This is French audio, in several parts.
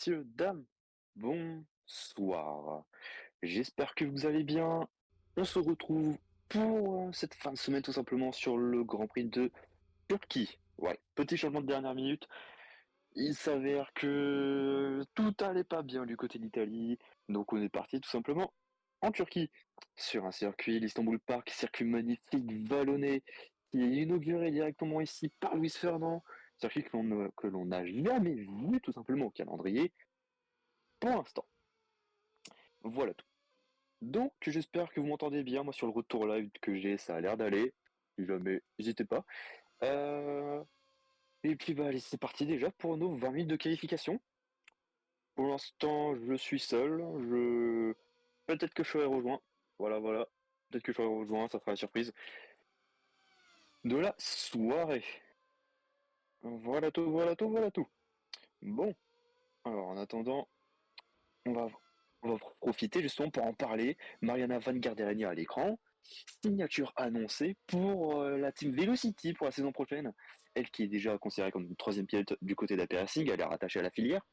Messieurs, dames, bonsoir. J'espère que vous allez bien. On se retrouve pour cette fin de semaine tout simplement sur le Grand Prix de Turquie. Ouais, petit changement de dernière minute. Il s'avère que tout allait pas bien du côté d'Italie, donc on est parti tout simplement en Turquie, sur un circuit, l'Istanbul Park, circuit magnifique, vallonné, qui est inauguré directement ici par Luis Ferdinand, circuit que l'on n'a jamais vu tout simplement au calendrier pour l'instant. Voilà tout. Donc j'espère que vous m'entendez bien, moi sur le retour live que j'ai, ça a l'air d'aller, si jamais, n'hésitez pas. Euh... Et puis bah allez, c'est parti déjà pour nos 20 minutes de qualification. Pour l'instant, je suis seul. Peut-être que je serai rejoint. Voilà, voilà. Peut-être que je serai rejoint, ça fera la surprise de la soirée. Voilà tout, voilà tout, voilà tout. Bon, alors en attendant, on va, on va profiter justement pour en parler. Mariana Van Garderen à l'écran. Signature annoncée pour la team Velocity pour la saison prochaine. Elle qui est déjà considérée comme une troisième pilote du côté d'AP Racing, elle est rattachée à la filière.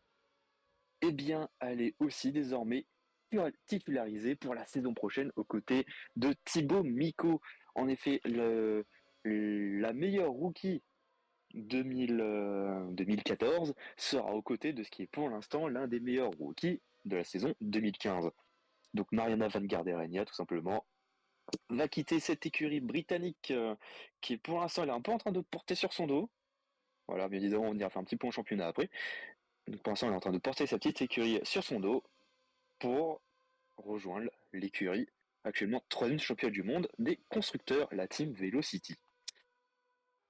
Eh bien, elle est aussi désormais titularisée pour la saison prochaine aux côtés de Thibaut Miko. En effet, la meilleure rookie 2014 sera aux côtés de ce qui est pour l'instant l'un des meilleurs rookies de la saison 2015. Donc Mariana Van Garderen, tout simplement, va quitter cette écurie britannique qui est pour l'instant elle est un peu en train de porter sur son dos. Voilà, bien évidemment, on ira faire un petit point en championnat après. Donc pour l'instant, elle est en train de porter sa petite écurie sur son dos pour rejoindre l'écurie actuellement troisième champion du monde des constructeurs, la team Velocity.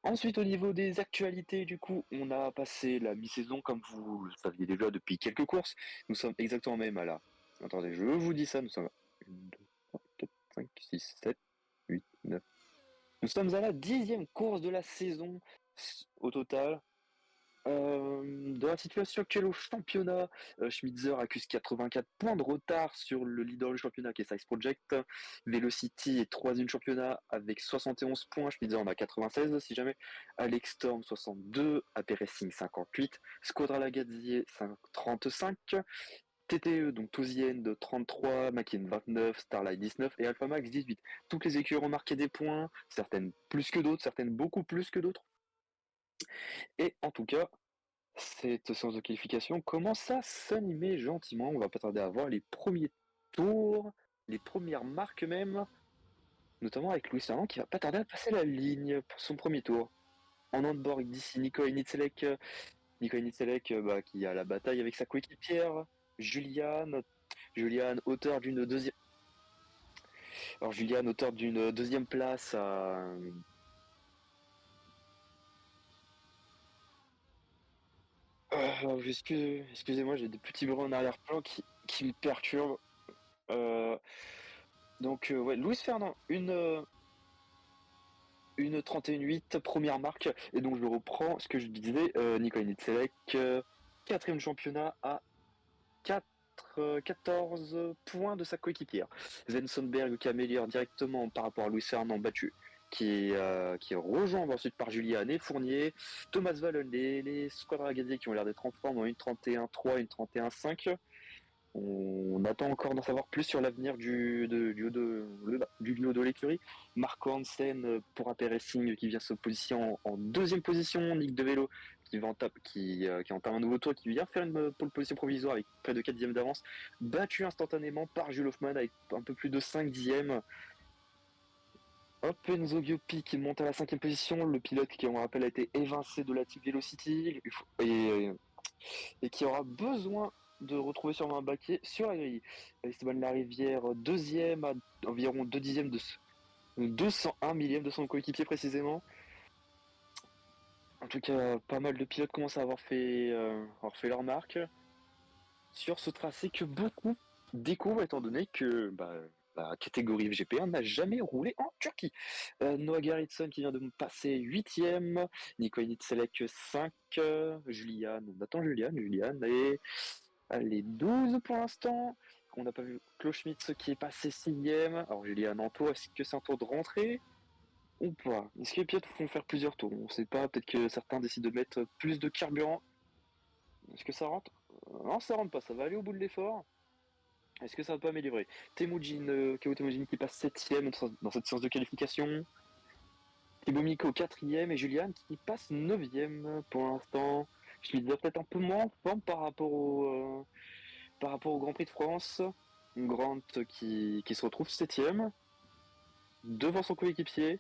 Ensuite, au niveau des actualités, du coup, on a passé la mi-saison, comme vous le saviez déjà depuis quelques courses. Nous sommes exactement même à la... Attendez, je vous dis ça, nous sommes à 1, 2, 3, 4, 5, 6, 7, 8, 9. Nous sommes à la 10e course de la saison au total. Dans la situation actuelle au championnat, Schmitzer accuse 84 points de retard sur le leader du championnat qui est Size Project. Velocity est troisième du championnat avec 71 points. Schmitzer en a 96 si jamais. Alex Storm 62, AP Racing 58, Squadra Lagazzi 35, TTE donc Touzienne de 33, Makin 29, Starlight 19 et Alpha Max 18. Toutes les écuries ont marqué des points, certaines plus que d'autres, certaines beaucoup plus que d'autres. Et en tout cas, cette séance de qualification commence à s'animer gentiment. On va pas tarder à voir les premiers tours, les premières marques même, notamment avec Louis Saran qui va pas tarder à passer la ligne pour son premier tour. En onboard d'ici Nico Nitzelek, qui a la bataille avec sa coéquipière Juliane. Juliane, auteur d'une deuxième. Alors Juliane, auteur d'une deuxième place à. Excusez-moi, j'ai des petits bruits en arrière-plan qui me perturbent. Euh, ouais, Louis Ferdinand, une 31-8, première marque. Et donc, je reprends ce que je disais. Nicolas Nitzelek, quatrième championnat à 14 points de sa coéquipière. Zensenberg qui améliore directement par rapport à Louis Ferdinand battu. Qui est rejoint ensuite par Juliane et Fournier, Thomas Vallon, les Squadra Gazé qui ont l'air d'être en forme, une 31-3, une 31-5. On attend encore d'en savoir plus sur l'avenir du duo de l'écurie. Marco Hansen pour AP Racing qui vient se positionner en deuxième position. Nick De Velo qui entame un nouveau tour, qui vient faire une pole position provisoire avec près de 4 dixièmes d'avance. Battu instantanément par Jules Hoffman avec un peu plus de 5 dixièmes. Hop, Enzo Giopi qui monte à la cinquième position. Le pilote qui, on rappelle, a été évincé de la Team Velocity. Et qui aura besoin de retrouver sur un baquet sur la grille. Esteban Larivière, deuxième à environ 2 dixièmes de 201 millième de son coéquipier précisément. En tout cas, pas mal de pilotes commencent à avoir fait leur marque sur ce tracé que beaucoup découvrent étant donné que la catégorie GP1 n'a jamais roulé en Turquie. Noah Gerritsen qui vient de passer 8ème, Nico Nitzelek 5, Julian, on attend Julian et allez, 12 pour l'instant. On n'a pas vu Klaus Schmitz qui est passé 6ème. Alors Julian Anto, est-ce que c'est un tour de rentrée ou pas? Est-ce que les pilotes vont faire plusieurs tours? On ne sait pas, peut-être que certains décident de mettre plus de carburant. Est-ce que ça rentre? Non, ça rentre pas, ça va aller au bout de l'effort. Est-ce que ça va pas améliorer? Temujin, Kao Temujin qui passe 7ème dans cette séance de qualification. Thibaut Miko 4ème et Julian qui passe 9ème pour l'instant. Je lui disais peut-être un peu moins en forme par rapport au Grand Prix de France. Grant qui se retrouve 7ème devant son coéquipier.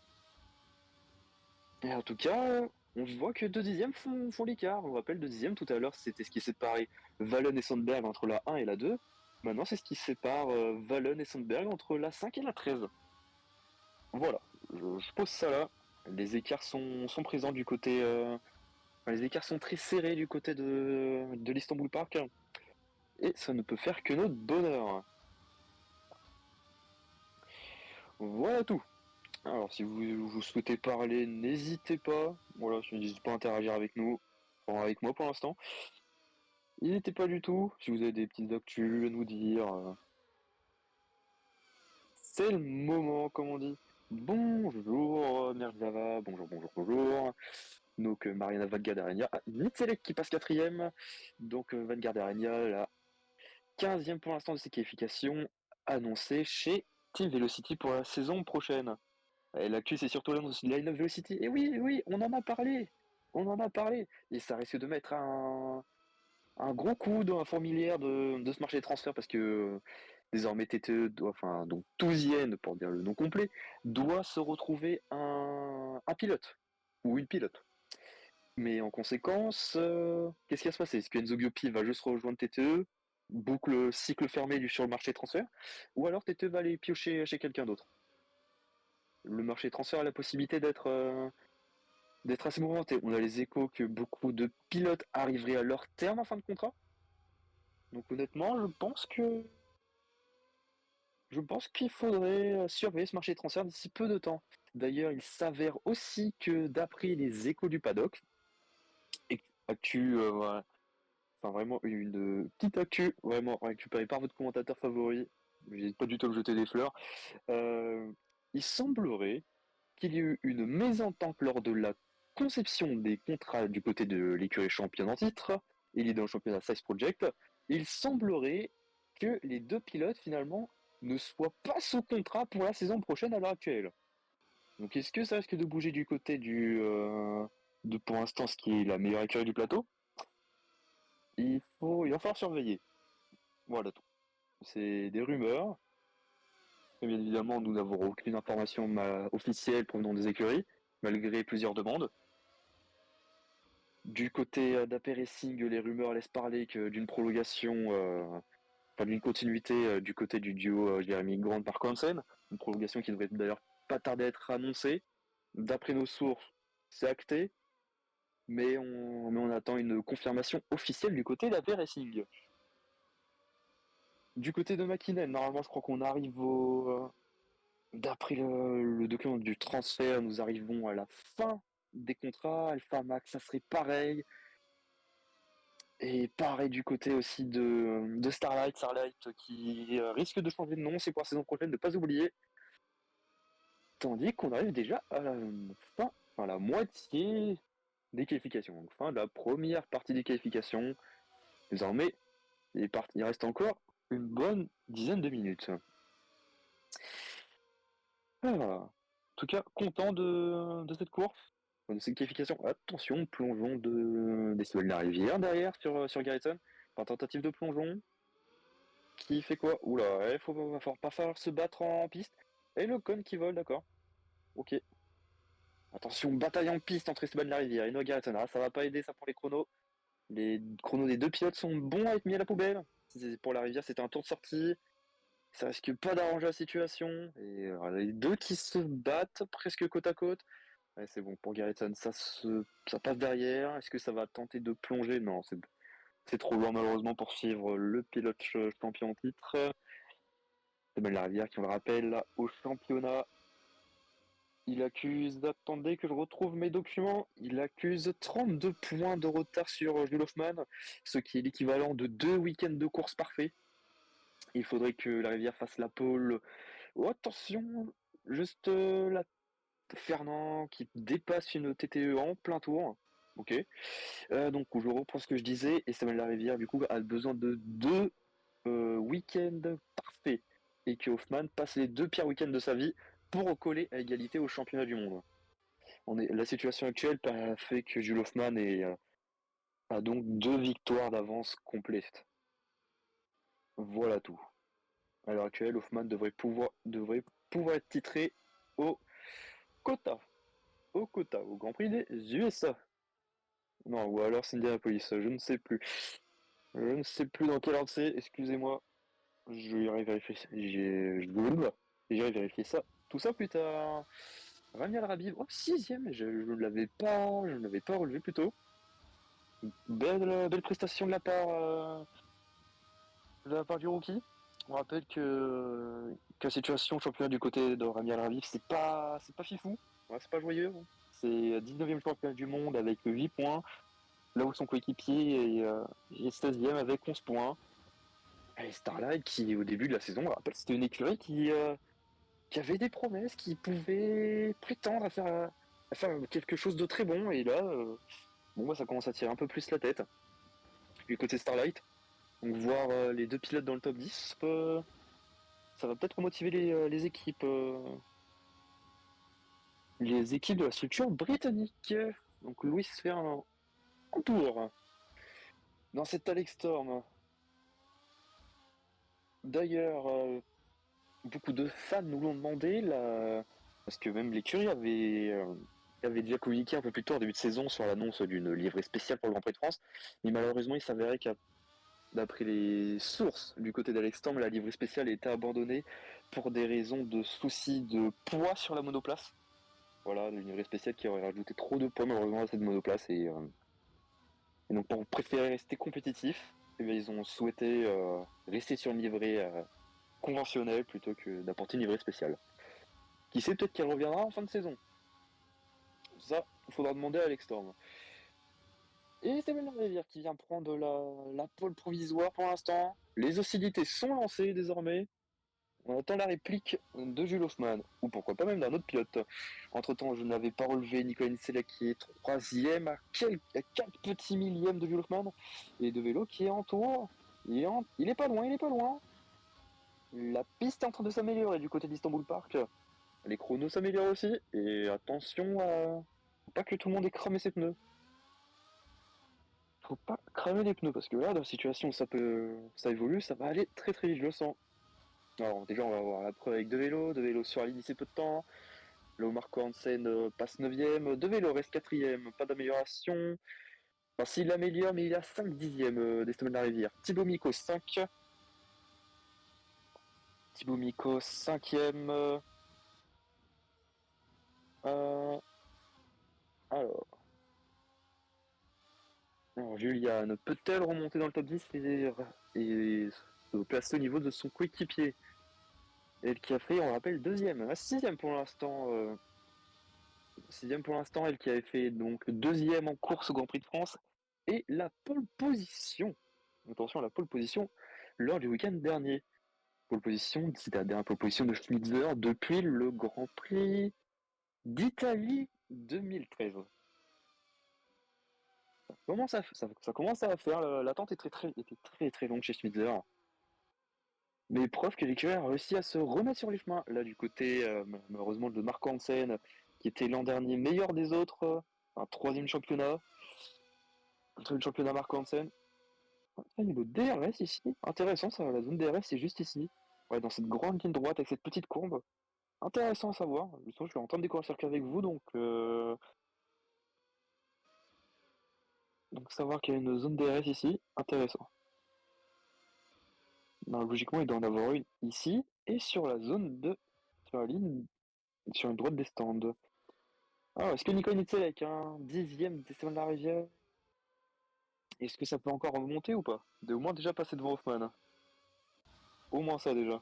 Et en tout cas, on voit que 2 dixièmes font l'écart. On rappelle 2 dixièmes tout à l'heure, c'était ce qui séparait Valen et Sandberg entre la 1 et la 2. Maintenant, c'est ce qui sépare Valen et Sandberg entre la 5 et la 13. Voilà, je pose ça là. Les écarts sont présents du côté. Enfin, les écarts sont très serrés du côté de l'Istanbul Park. Et ça ne peut faire que notre bonheur. Voilà tout. Alors, si vous souhaitez parler, n'hésitez pas. Voilà, n'hésitez pas à interagir avec nous. Enfin, avec moi pour l'instant. N'hésitez pas du tout. Si vous avez des petites actus à nous dire. C'est le moment, comme on dit. Bonjour, Merjava. Bonjour, bonjour, bonjour. Donc, Mariana Van Garderenia. Ah, Nitzelek qui passe 4ème. Donc, Van Garderenia, la 15ème pour l'instant de ses qualifications annoncées chez Team Velocity pour la saison prochaine. Et l'actu, c'est surtout l'annonce de Line of Velocity. Et oui, oui, on en a parlé. On en a parlé. Et ça risque de mettre un gros coup dans la fourmilière de ce marché des transferts parce que désormais TTE doit, enfin, donc Touzienne, pour dire le nom complet, doit se retrouver un pilote ou une pilote. Mais en conséquence, qu'est-ce qui va se passer? Est-ce que Enzo Giopi va juste rejoindre TTE, boucle cycle fermé sur le marché des transferts, ou alors TTE va aller piocher chez quelqu'un d'autre? Le marché des transferts a la possibilité d'être assez mouvementé. On a les échos que beaucoup de pilotes arriveraient à leur terme en fin de contrat. Donc honnêtement, je pense qu'il faudrait surveiller ce marché des transferts d'ici peu de temps. D'ailleurs, il s'avère aussi que d'après les échos du paddock, et actu, voilà, enfin vraiment une petite actu, vraiment récupérée par votre commentateur favori, j'hésite pas du tout à me jeter des fleurs, euh, il semblerait qu'il y ait eu une mésentente lors de la conception des contrats du côté de l'écurie championne en titre et leader au championnat Size Project. Il semblerait que les deux pilotes finalement ne soient pas sous contrat pour la saison prochaine à l'heure actuelle. Donc est-ce que ça risque de bouger du côté de pour l'instant ce qui est la meilleure écurie du plateau? Il va falloir surveiller. Voilà tout. C'est des rumeurs. Et bien évidemment, nous n'avons aucune information officielle provenant des écuries, malgré plusieurs demandes. Du côté d'AP Racing, les rumeurs laissent parler d'une prolongation, enfin d'une continuité du côté du duo Jeremy Grant par Hansen, une prolongation qui devrait d'ailleurs pas tarder à être annoncée. D'après nos sources, c'est acté, mais on attend une confirmation officielle du côté d'AP Racing. Du côté de McKinnon, normalement je crois qu'on arrive d'après le document du transfert, nous arrivons à la fin des contrats. Alpha Max, ça serait pareil. Et pareil du côté aussi de Starlight qui risque de changer de nom, c'est pour la saison prochaine, ne pas oublier. Tandis qu'on arrive déjà à la fin, enfin la moitié des qualifications. Donc fin de la première partie des qualifications. Désormais, il reste encore une bonne dizaine de minutes. En tout cas, content de cette course, de cette qualification. Attention, plongeon des Sewell de la Rivière derrière sur Garrison. Par tentative de plongeon. Qui fait quoi? Oula, va pas falloir se battre en piste. Et le con qui vole, d'accord. Ok. Attention, bataille en piste entre Esteban de la Rivière et Noah Garrison. Ah, ça va pas aider ça pour les chronos. Les chronos des deux pilotes sont bons à être mis à la poubelle. Pour la Rivière, c'était un tour de sortie. Ça risque pas d'arranger la situation. Et les deux qui se battent presque côte à côte. Ouais, c'est bon pour Garrison, ça passe derrière. Est-ce que ça va tenter de plonger? Non, c'est trop loin malheureusement pour suivre le pilote champion en titre. Esteban de la Rivière qui, on le rappelle, au championnat. Il accuse, attendez que je retrouve mes documents, il accuse 32 points de retard sur Jules Hoffmann, ce qui est l'équivalent de 2 week-ends de course parfaits. Il faudrait que la Rivière fasse la pole. Oh, attention, juste là, Fernand qui dépasse une TTE en plein tour. Ok. Donc, je reprends ce que je disais. Esteban Larivière, du coup, a besoin de deux week-end parfait et que Hoffman passe les deux pires week-ends de sa vie pour recoller à égalité au championnat du monde. La situation actuelle fait que Jules Hoffman a donc deux victoires d'avance complètes. Voilà tout. À l'heure actuelle, Hoffman devrait pouvoir être titré au quota, au Grand Prix des USA. Non, ou alors c'est Indianapolis, je ne sais plus. Je ne sais plus dans quel ordre c'est, excusez-moi. J'irai vérifier. J'irai vérifier ça. Tout ça plus tard. Rami Al-Rabib, oh, sixième, je ne l'avais pas relevé plus tôt. Belle prestation de la part du rookie. On rappelle que la situation championnat du côté de Rami Al-Rabib, c'est pas fifou. Ouais, c'est pas joyeux. C'est 19e championnat du monde avec 8 points, là où son coéquipier est 16e avec 11 points. Et Starlight, qui au début de la saison, on rappelle, c'était une écurie qui avait des promesses, qui pouvait prétendre à faire quelque chose de très bon. Et là, bon, bah, ça commence à tirer un peu plus la tête. Du côté Starlight, donc voir les deux pilotes dans le top 10, ça va peut-être remotiver les équipes de la structure britannique. Donc Louis fait un tour dans cette Alex Storm. D'ailleurs, beaucoup de fans nous l'ont demandé, là, parce que même l'écurie avait déjà communiqué un peu plus tôt en début de saison sur l'annonce d'une livrée spéciale pour le Grand Prix de France. Mais malheureusement, il s'avérait qu'à d'après les sources du côté d'Alex Storm, la livrée spéciale a été abandonnée pour des raisons de soucis de poids sur la monoplace. Voilà, une livrée spéciale qui aurait rajouté trop de poids malheureusement à cette monoplace. Et donc pour préférer rester compétitif, eh bien, ils ont souhaité rester sur une livrée conventionnelle plutôt que d'apporter une livrée spéciale. Qui sait, peut-être qu'elle reviendra en fin de saison. Ça, il faudra demander à Alex Storm. Et c'est Bernard Rivière qui vient prendre la pole provisoire pour l'instant. Les hostilités sont lancées désormais. On attend la réplique de Jules Hoffmann, ou pourquoi pas même d'un autre pilote. Entre temps, je n'avais pas relevé Nicolas Nisela qui est troisième à 4 petits millièmes de Jules Hoffmann. Et de vélo qui est en tour. Il est pas loin, il est pas loin. La piste est en train de s'améliorer du côté d'Istanbul Park. Les chronos s'améliorent aussi. Et attention à pas que tout le monde ait cramé ses pneus. Faut pas cramer les pneus parce que là, dans la situation où ça évolue, ça va aller très très vite, je le sens. Alors déjà, on va avoir la preuve avec deux vélos sur la ligne d'ici peu de temps. Là où Marco Hansen passe 9ème, deux vélos reste 4ème, pas d'amélioration. Enfin, s'il améliore, mais il a 5 dixièmes d'Esteban de la Rivière. Thibaut Miko 5. Thibaut Miko 5ème. Euh, alors, Juliane peut-elle remonter dans le top 10 et se placer au niveau de son coéquipier? Elle qui a fait, on rappelle, deuxième, sixième pour l'instant. Sixième pour l'instant, elle qui avait fait donc deuxième en course au Grand Prix de France et la pole position. Attention, la pole position lors du week-end dernier. Pole position, c'était la dernière pole position de Schmitzer depuis le Grand Prix d'Italie 2013. Ça commence à faire, l'attente était très longue chez Schmitzer. Mais preuve que l'écurie a réussi à se remettre sur les chemins. Là, du côté, malheureusement, de Marco Hansen, qui était l'an dernier meilleur des autres, un troisième championnat. Un troisième championnat Marco Hansen. Ah, niveau DRS ici. Intéressant, ça, la zone DRS, c'est juste ici. Ouais, dans cette grande ligne droite avec cette petite courbe. Intéressant à savoir. Justement, je suis en train de découvrir le circuit avec vous, donc savoir qu'il y a une zone DRS ici, intéressant. Non, logiquement, il doit en avoir une ici et sur la zone sur la ligne, sur une droite des stands. Alors, est-ce que Nico Nitzel avec un dixième d'Esteban de la Rivière, est-ce que ça peut encore remonter ou pas? De au moins déjà passer devant Hoffman. Au moins ça déjà.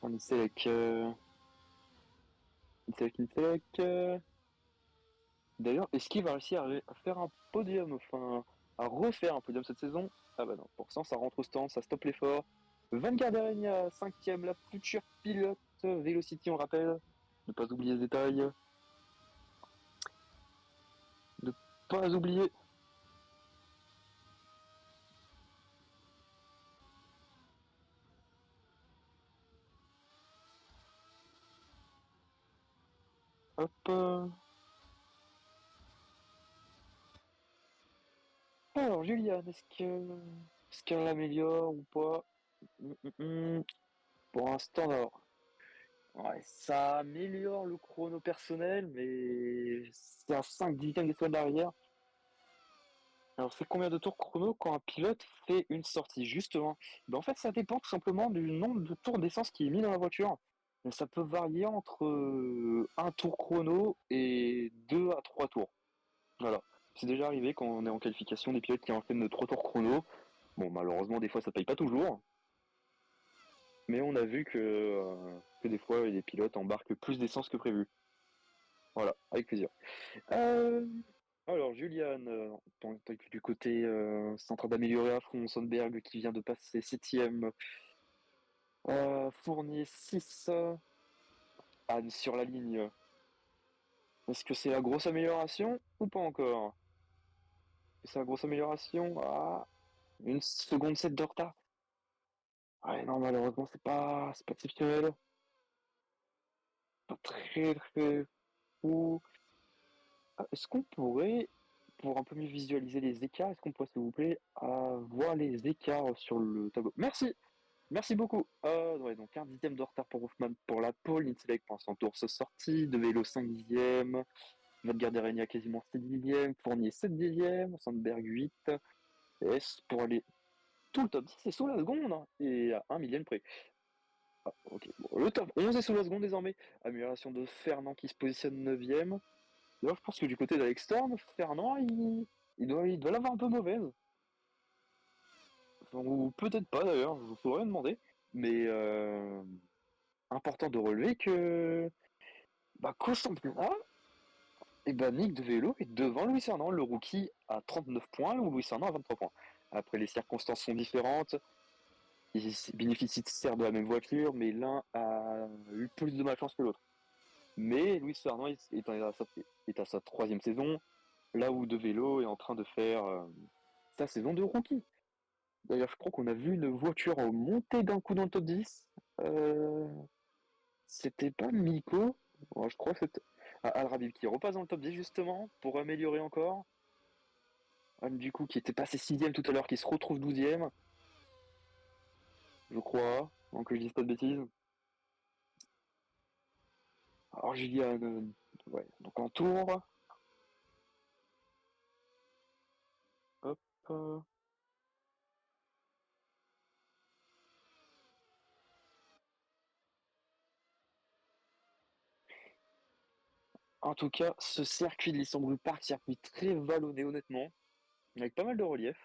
On essaie avec Nitzel. D'ailleurs, est-ce qu'il va réussir à faire un podium? Enfin, à refaire un podium cette saison. Ah bah non, pour ça rentre au stand, ça stoppe l'effort. Van Garderen, 5ème, la future pilote Velocity, on rappelle. Ne pas oublier ce détail. Ne pas oublier. Hop. Alors, Juliane, est-ce qu'elle l'améliore ou pas? Hum, hum, hum. Pour l'instant, alors, ouais, ça améliore le chrono personnel, mais c'est à 5 dixièmes des fois derrière. Alors, c'est combien de tours chrono quand un pilote fait une sortie? Justement, ben, en fait, ça dépend tout simplement du nombre de tours d'essence qui est mis dans la voiture. Et ça peut varier entre un tour chrono et 2 à 3 tours. Voilà. C'est déjà arrivé quand on est en qualification des pilotes qui enchaînent 3 tours chrono. Bon, malheureusement, des fois, ça paye pas toujours. Mais on a vu que des fois, les pilotes embarquent plus d'essence que prévu. Voilà, avec plaisir. Euh, alors, Juliane, du côté, c'est en train d'améliorer à fond. Sandberg qui vient de passer 7ème. Fournier 6. Anne sur la ligne. Est-ce que c'est la grosse amélioration ou pas encore? C'est la grosse amélioration? Ah, une seconde 7 de retard. Ouais, non, malheureusement, c'est pas exceptionnel. Pas très, très fou. Ah, est-ce qu'on pourrait, pour un peu mieux visualiser les écarts, est-ce qu'on pourrait, s'il vous plaît, voir les écarts sur le tableau? Merci! Merci beaucoup. Ouais, donc un dixième de retard pour Hoffman pour la pole, Inselec pour son tour sortie, De Vélo 5 dixièmes, Valgarderen quasiment 7 dixièmes, Fournier 7 dixièmes, Sandberg 8, S pour aller tout le top 10 est sous la seconde, hein, et à 1 millième près. Ah, ok, bon, le top 11 est sous la seconde désormais. Amélioration de Fernand qui se positionne 9ème. D'ailleurs, je pense que du côté d'Alex Storm, Fernand, il doit l'avoir un peu mauvaise. Enfin, ou peut-être pas d'ailleurs, je faudrait demander. Mais important de relever que qu'au championnat, et Nick de Vélo est devant Louis Fernand, le rookie à 39 points, ou Louis Fernand à 23 points. Après, les circonstances sont différentes. Ils bénéficient certes de la même voiture, mais l'un a eu plus de malchance que l'autre. Mais Louis Fernand est à sa 3ème saison, là où De Vélo est en train de faire sa saison de rookie. D'ailleurs, je crois qu'on a vu une voiture monter d'un coup dans le top 10. Euh, C'était pas Miko. Ouais, je crois que c'était Al-Rabib qui repasse dans le top 10 justement pour améliorer encore. Du coup, qui était passé 6ème tout à l'heure, qui se retrouve 12ème, je crois, donc que je dise pas de bêtises. Alors Juliane, ouais, donc en tour. Hop. En tout cas, ce circuit de l'Istanbul Park, circuit très vallonné honnêtement, avec pas mal de relief.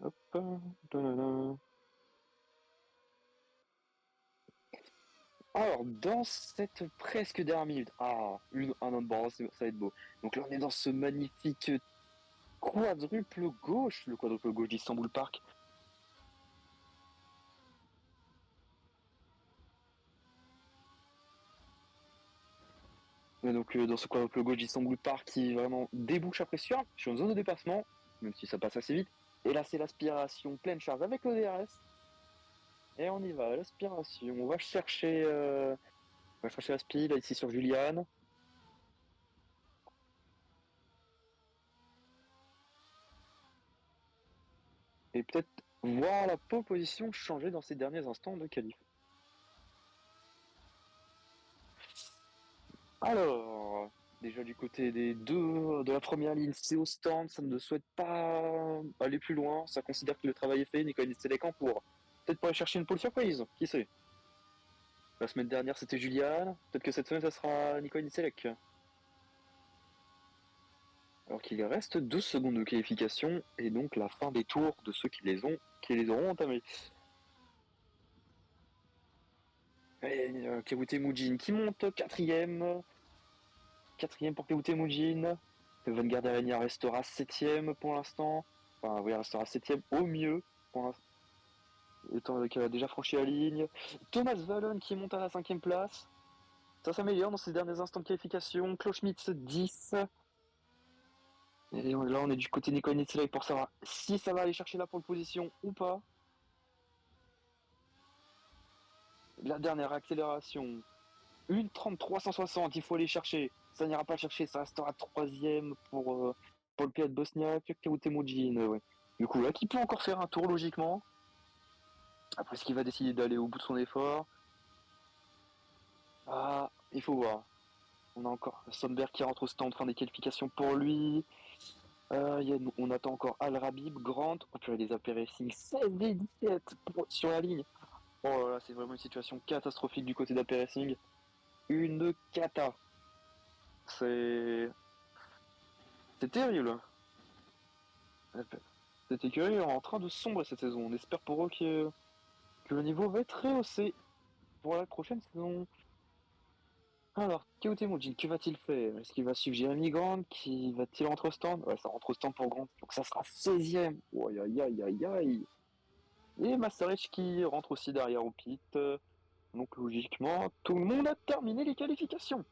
Hop. Tadada. Alors, dans cette presque dernière minute, un on-board, ça va être beau. Donc là, on est dans ce magnifique quadruple gauche, le quadruple gauche d'Istanbul Park. Et donc, dans ce quadruple gauche d'Istanbul Park qui vraiment débouche après sur une zone de dépassement, même si ça passe assez vite. Et là, c'est l'aspiration pleine charge avec le DRS. Et on y va, l'aspiration. On va chercher la speed, là, ici sur Juliane. Et peut-être voir la pole position changer dans ces derniers instants de qualif. Alors, déjà du côté des deux de la première ligne, c'est au stand, ça ne souhaite pas aller plus loin, ça considère que le travail est fait, Nicolas Nistelec pour peut-être pour aller chercher une pole surprise, qui sait. La semaine dernière c'était Julian, peut-être que cette semaine ça sera Nicolas Nistelec. Alors qu'il reste 12 secondes de qualification et donc la fin des tours de ceux qui les auront entamés. Kawute Mujin qui monte quatrième. Quatrième pour Kawute Mujin. Van Garderen restera septième pour l'instant. Enfin, oui, il restera septième au mieux pour l'instant, étant qu'il a déjà franchi la ligne. Thomas Vallon qui monte à la cinquième place. Ça s'améliore dans ces derniers instants de qualification. Kloschmitz 10. Et là, on est du côté Nico Nitzley pour savoir si ça va aller chercher la pole position ou pas. La dernière accélération. Une 33-160, il faut aller chercher. Ça n'ira pas chercher, ça restera troisième pour le pilote bosniaque, Kawute Mujin. Ouais. Du coup, là, qui peut encore faire un tour logiquement. Après, est-ce qu'il va décider d'aller au bout de son effort? Ah, il faut voir. On a encore Sonberg qui rentre au stand, fin des qualifications pour lui. On attend encore Al Rabib, Grant. Oh purée, des AP Racing 16 et 17 sur la ligne. Oh là là, c'est vraiment une situation catastrophique du côté d'AP Racing. Une cata. C'est. C'est terrible. Cette écurie est en train de sombrer cette saison. On espère pour eux que le niveau va être rehaussé pour la prochaine saison. Alors, Kawute Mujin, que va-t-il faire? Est-ce qu'il va suivre Jeremy Grant? Qui va-t-il rentrer au stand? Ouais, ça rentre au stand pour Grant. Donc ça sera 16ème. Oh, aïe aïe aïe aïe aïe. Et Masaryk qui rentre aussi derrière au pit. Donc logiquement, tout le monde a terminé les qualifications.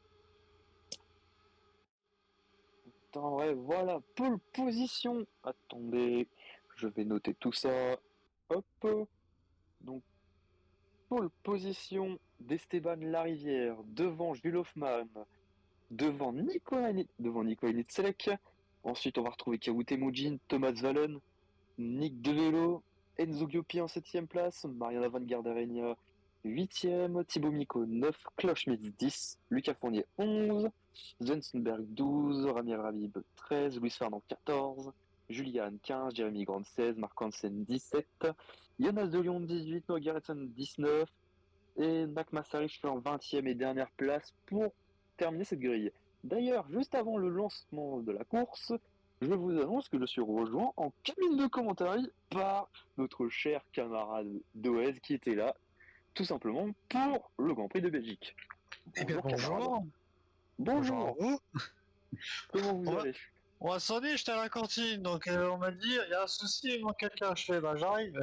En vrai, voilà, pole position. Attendez, je vais noter tout ça. Hop. Donc, pole position d'Esteban Larivière devant Jules Hoffman, devant Nicolas Nitzek. Ensuite, on va retrouver Kawute Mujin, Thomas Vallon, Nick DeVelo, Enzo Giopi en 7ème place, Mariana Van Garderen 8ème, Thibaut Miko 9, Klaus Schmitz 10, Lucas Fournier 11, Zensenberg 12, Ramir Rabib 13, Luis Fernand 14, Julian 15, Jeremy Grant 16, Marc Hansen 17, Jonas de Lyon 18, Noah Gerritsen 19 et Nak Masaryk en 20ème et dernière place pour terminer cette grille. D'ailleurs, juste avant le lancement de la course, je vous annonce que je suis rejoint en cabine de commentaires par notre cher camarade Doez qui était là, tout simplement pour le Grand Prix de Belgique. Eh bien, Bonjour camarade. bonjour. Bonjour à Bonjour. vous. Comment vous On va, allez? on va sonner, j'étais à la cantine, donc on m'a dit, il y a un souci, il manque quelqu'un. Je fais, bah j'arrive.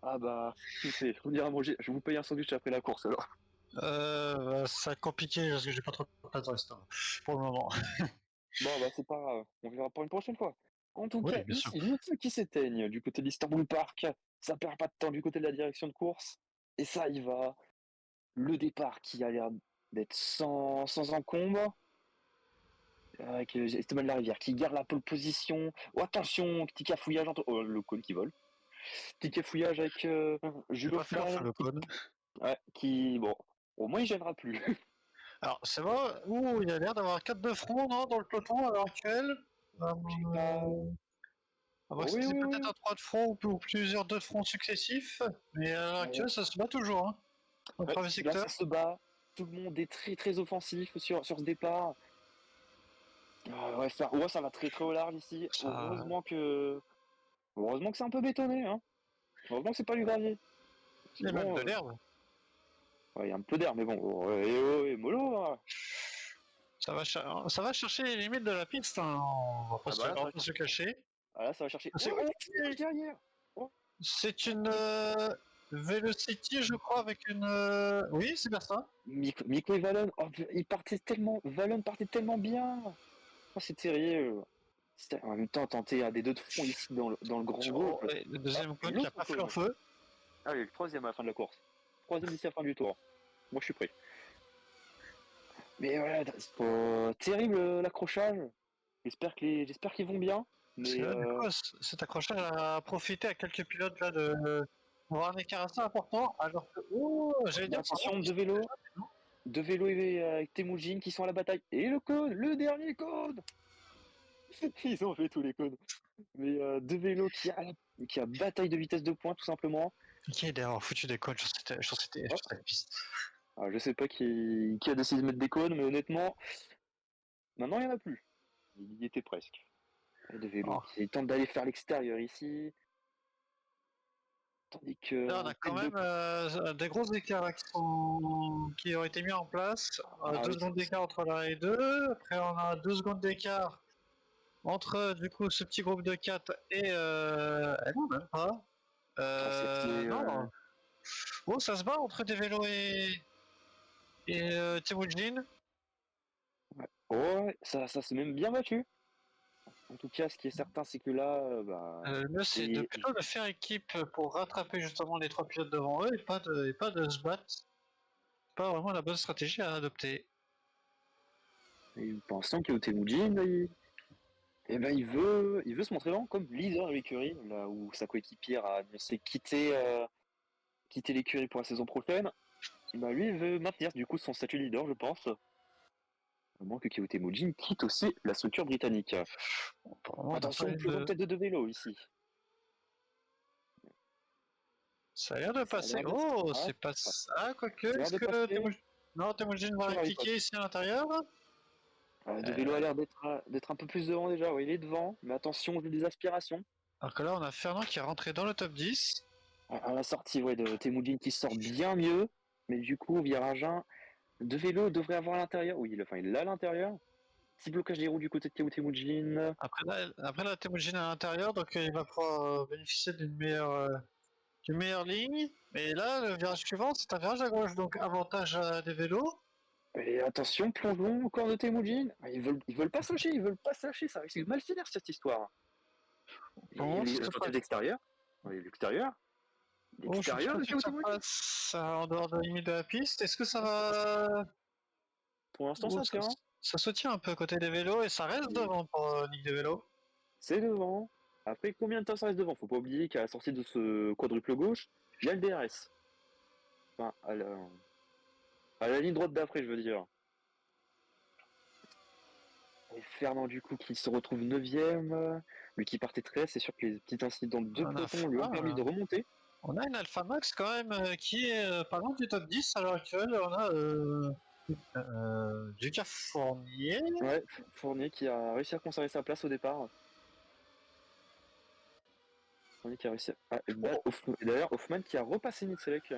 Ah bah, écoutez, on ira manger. Je vous paye un sandwich après la course alors. Ça va être compliqué parce que j'ai pas trop de place dans le restaurant pour le moment. Bon bah c'est pas grave, on verra pour une prochaine fois. En tout Oui, cas, bien sûr. ici, les feux qui s'éteignent du côté d'Istanbul Park, ça perd pas de temps du côté de la direction de course, et ça y va. Le départ qui a l'air d'être sans encombre, avec Esteban Larivière qui garde la pole position. Oh, attention, petit cafouillage entre. Oh, le cône qui vole. Petit cafouillage avec J'ai Jules pas fait Hoffman l'enfant le cône. Ouais, qui. Bon, au moins il gênera plus. Alors, c'est vrai, ouh, il a l'air d'avoir 4 de front, non, dans le peloton à l'heure actuelle. J'ai pas. À moins que Oui, c'était oui, peut-être oui. un 3 de front ou plusieurs 2 de front successifs, mais à l'heure Ouais. actuelle, ça se bat toujours, hein, dans le Ouais, premier là, secteur. ça se bat. Tout le monde est très très offensif sur ce départ. Ouais, ça va très très au large ici. Ça... Heureusement que c'est un peu bétonné, hein. Heureusement que c'est pas du gravier. Il y a même Sinon, de l'herbe. ouais, il y a un peu d'air, mais bon. Mollo, hein. Ça va chercher les limites de la piste, hein. Ah bah là, On ça va va pas se chercher. cacher. Ah là, ça va chercher. C'est Oh, le oh, cafouillage derrière. Oh, c'est oh, une Velocity, je crois, avec une. Oui, c'est bien ça. Miko et Vallon. Oh, Vallon partait tellement bien. Oh, c'est terrible. En même temps, tenter un des deux de front ici dans le grand Oh, groupe. et le Ah, deuxième cône qui a l'autre pas fait en cône. feu. Ah oui, le troisième à la fin de la course. Troisième d'ici à la fin du tour. Moi, je suis prêt. Mais ouais, c'est pas terrible l'accrochage. J'espère qu'ils vont bien. Parce que Mais là, du coup, cet accrochage a profité à quelques pilotes là de d'avoir un écart assez important. Alors que, oh, j'allais mais dire par contre, attention, deux vélos avec Temujin qui sont à la bataille. Et le cône, le dernier cône. Ils ont fait tous les cônes. Mais deux vélos qui a bataille de vitesse de pointe tout simplement. qui est d'avoir foutu des cônes Hop. sur cette piste. Alors, je sais pas qui a décidé de mettre des cônes, mais honnêtement, maintenant il n'y en a plus. Il y était presque. Et deux vélos Oh, qui tentent d'aller faire l'extérieur ici. Tandis que Là, on en a quand tête de... même des gros écarts là, qui ont été mis en place. Ah 2 oui, secondes d'écart entre l'un et deux. Après, on a 2 secondes d'écart entre du coup ce petit groupe de 4 et. Non, même pas. c'était... Non. Oh, ça se bat entre des vélos et Temujin. ouais. Ouais, ça s'est même bien battu. En tout cas, ce qui est certain, c'est que là, Le mieux, c'est de plutôt de faire équipe pour rattraper justement les 3 pilotes devant eux et pas de se battre. C'est pas vraiment la bonne stratégie à adopter. pour l'instant, Kyo Temujin, eh ben, il veut se montrer vraiment comme leader de l'écurie, là où sa coéquipière a annoncé quitter l'écurie pour la saison prochaine. Bah, lui, il veut maintenir du coup son statut de leader, je pense. À moins que Kyo Temujin quitte aussi la structure britannique. Apparemment, on n'a pas Attention, eu plongeon de. tête de vélo ici. Ça a l'air de Ça a passer. l'air d'être. Oh, Ah, c'est pas. Ah, quoique, ça a l'air est-ce de que passer Non, Temujin va sur la riposte. répliquer ici à l'intérieur. De vélo a l'air d'être un peu plus devant déjà. Ouais, il est devant, mais attention, j'ai des aspirations. Alors que là, on a Fernand qui est rentré dans le top 10. À la sortie, ouais, de Temujin qui sort bien mieux, mais du coup, virage 1, de vélo devrait avoir à l'intérieur. Oui, enfin, il l'a à l'intérieur. Petit blocage des roues du côté de Kyo Temujin. Après là, Temujin à l'intérieur, donc il va pouvoir bénéficier d'une meilleure ligne. Mais là, le virage suivant, c'est un virage à gauche, donc avantage des vélos. Et attention, plongeon encore de Temujin. Ils veulent pas se lâcher, ils veulent pas se lâcher, ça risque de mal finir cette histoire. Pour le Et moment, les ça se tentatives passe. d'extérieur. Oui, l'extérieur. Oh, je suis L'extérieur pas de sûr que Kyo ça Temujin. passe en dehors de la limite de la piste. Est-ce que ça va. Pour l'instant, Oh, ça tient. ça se tient un peu à côté des vélos et ça reste Et devant pour Ligue des vélos. c'est devant. Après, combien de temps ça reste devant? Faut pas oublier qu'à la sortie de ce quadruple gauche, il y a le DRS. Enfin, à la ligne droite d'après, je veux dire. Et Fernand, du coup, qui se retrouve 9ème. Lui qui partait très, c'est sûr que les petits incidents de On a, peloton lui ont permis ah, de remonter. on a une Alpha Max quand même qui est pas loin du top 10 à l'heure actuelle. On a Lucas Fournier. Ouais, Fournier qui a réussi à conserver sa place au départ. Fournier qui a réussi à... Oh, et d'ailleurs, Hoffman qui a repassé Mitselek.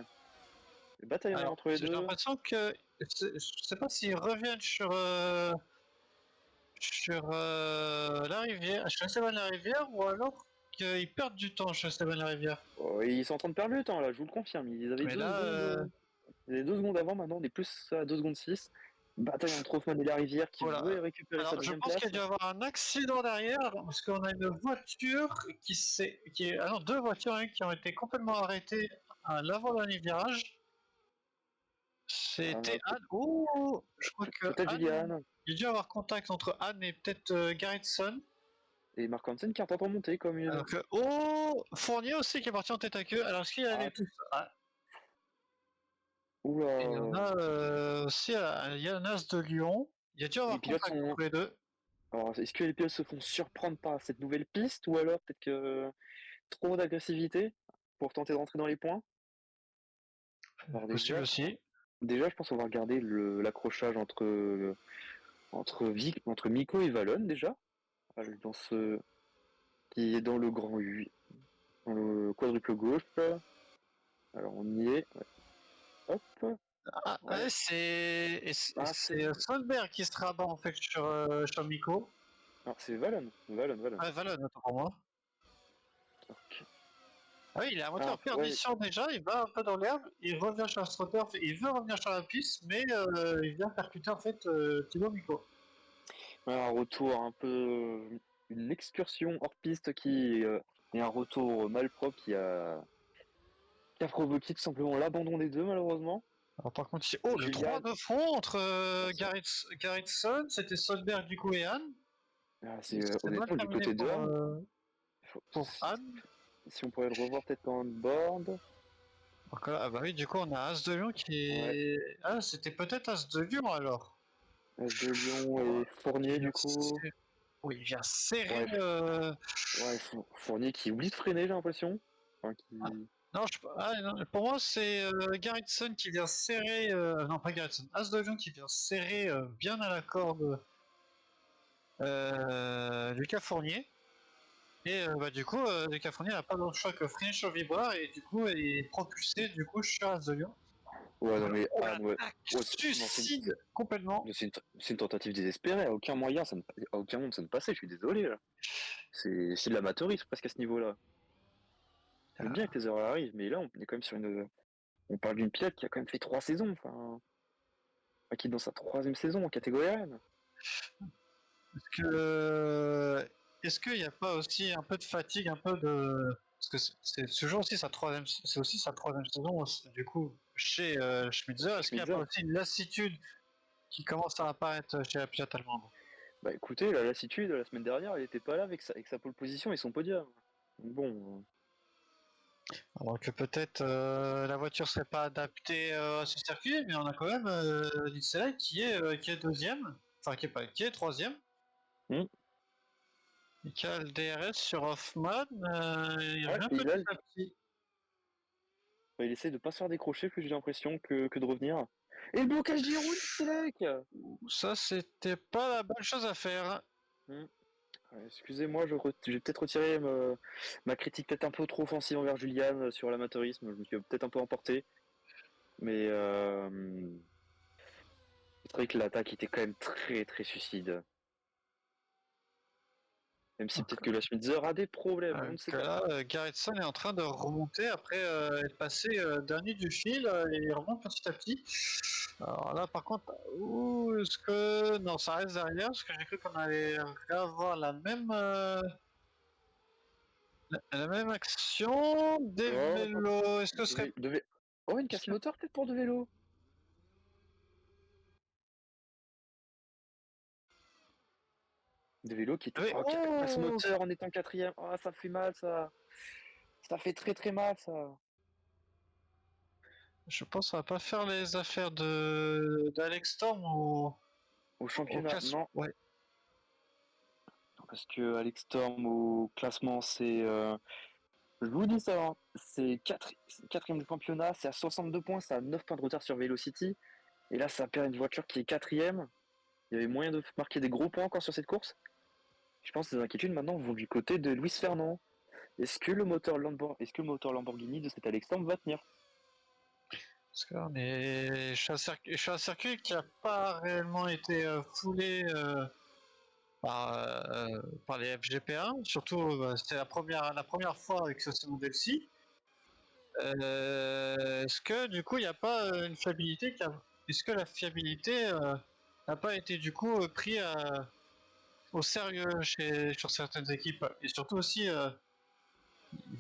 Bataille alors, entre les j'ai deux. l'impression que. Je sais pas s'ils reviennent sur la rivière, sur Esteban la rivière, ou alors qu'ils perdent du temps sur Esteban la rivière. Oh, ils sont en train de perdre le temps là, je vous le confirme. Ils avaient Mais 2 là, secondes. Ils avaient 2 secondes avant, maintenant on est plus à 2 secondes 6. Bataille entre Hoffman et la rivière qui voilà. veut récupérer sa Alors, je deuxième pense qu'il y a place. dû avoir un accident derrière, parce qu'on a une voiture ah non, deux voitures hein, qui ont été complètement arrêtées à l'avant-dernier virage. C'était Anne. Oh, je crois que Peut-être Anne. Gillian Il y a dû avoir contact entre Anne et peut-être Garretson. et Mark Hansen qui retentent en montée comme une. Alors que. Oh, Fournier aussi qui est parti en tête à queue. Alors, est-ce qu'il y a Ah, des pouces? Ah, et on oula. a aussi il y a un As de Lyon. Il y a dû Les avoir pilotes contact sont. entre les deux. Alors, est-ce que les pilotes se font surprendre par cette nouvelle piste ou alors peut-être que trop d'agressivité pour tenter de rentrer dans les points? Alors Possible déjà, aussi. je pense qu'on va regarder l'accrochage entre Miko et Valon déjà, dans ce qui est dans le grand 8, dans le quadruple gauche. Alors on y est. Ouais. Hop. Ah, Ouais. ouais, Ah c'est Solberg qui se rabat en fait sur Miko. c'est Valon. Valon. Ah, Valon, autant pour moi. Ok. Ah oui, il est à moitié en Alors ouais. perdition déjà, il va un peu dans l'herbe, il revient sur AstroTurf, il veut revenir sur la piste, mais il vient percuter en fait Thibaut Miko. Un retour un peu, une excursion hors piste qui et un retour malpropre qui a provoqué tout simplement l'abandon des deux malheureusement. Alors par contre, ici, oh, le 3 Gillian, de front entre attention. Garretson, c'était Solberg du coup et Anne. C'est C'est mal honnêtement du terminé côté de Anne. pour Anne. Si on pourrait le revoir peut-être en board. Donc là, ah bah oui, du coup, on a As de Lyon qui Ouais, est. Ah, c'était peut-être As de Lyon alors. As de Lyon Oh, et Fournier du coup. oui, il vient serrer. Ouais, ouais, Fournier qui oublie de freiner, j'ai l'impression. Enfin, Ah, qui... non, non, pour moi, c'est Garretson qui vient serrer. Non, pas Garretson. As de Lyon qui vient serrer bien à la corde Lucas Fournier. Et du coup, Lucas Fournier n'a pas d'autre choix que freiner sur le vibreur et du coup est propulsé du coup sur As de Lyon. Ouais, non, mais Oh Anne, ouais. l'attaque Ouais, non, suicide complètement. c'est une tentative désespérée. À aucun moyen, à aucun moment ça ne passait. Je suis désolé, là. C'est de l'amateurisme presque à ce niveau-là. Je veux bien que les erreurs arrivent, mais là, on est quand même sur une. On parle d'une pilote qui a quand même fait 3 saisons. Enfin, qui est dans sa 3e saison en catégorie N. Est-ce que est-ce qu'il n'y a pas aussi un peu de fatigue, un peu de parce que c'est toujours aussi c'est aussi sa troisième saison du coup chez Schmitzer. Est-ce qu'il n'y a pas Schmitzer. aussi une lassitude qui commence à apparaître chez la pilote allemande? Bah écoutez, la lassitude, la semaine dernière, il était pas là avec sa pole position et son podium. Donc bon, Alors que peut-être la voiture serait pas adaptée à ce circuit, mais on a quand même Lindsay qui est deuxième, enfin qui est troisième, hmm. et qui a le DRS sur Hoffman. Il Ouais, revient et là, petit à petit. bah, il essaie de pas se faire décrocher, plus j'ai l'impression que de revenir. Et le blocage d'Hirou, Selec. Ça, c'était pas la bonne chose à faire. Hmm. Ouais, excusez-moi, je vais peut-être retirer ma critique peut-être un peu trop offensive envers Julian sur l'amateurisme. Je me suis peut-être un peu emporté. Mais c'est vrai que l'attaque était quand même très très suicide. Même si peut-être que la Schmitzer a des problèmes, on ne sait Que pas. là, Garretson est en train de remonter après être passé dernier du fil et il remonte petit à petit. Alors là, par contre, est-ce que. Non, ça reste derrière parce que j'ai cru qu'on allait avoir la même action des Oh, vélos. Est-ce que ce serait. Oh, une casse moteur peut-être pour de vélo. De vélo qui était. Oh, casse Oh, moteur en étant quatrième. Oh, ça fait mal ça. Ça fait très très mal ça. je pense qu'on va pas faire les affaires de d'Alex Storm Au au championnat, classe. non. Ouais. Parce que Alex Storm au classement, c'est. Je vous dis ça, hein, c'est quatrième du championnat, c'est à 62 points, c'est à 9 points de retard sur Velocity. Et là, ça perd une voiture qui est quatrième. Il y avait moyen de marquer des gros points encore sur cette course. Je pense que les inquiétudes maintenant vont du côté de Luis Fernand. Est-ce que le moteur Lamborghini de cet Alex Storm va tenir? Parce que là, on est je suis un circuit qui n'a pas réellement été foulé par, par les FGP1. Surtout, c'était la première fois avec ce modèle-ci. Est-ce que du coup, il n'y a pas une fiabilité est-ce que la fiabilité n'a pas été du coup pris au sérieux sur certaines équipes? Et surtout aussi,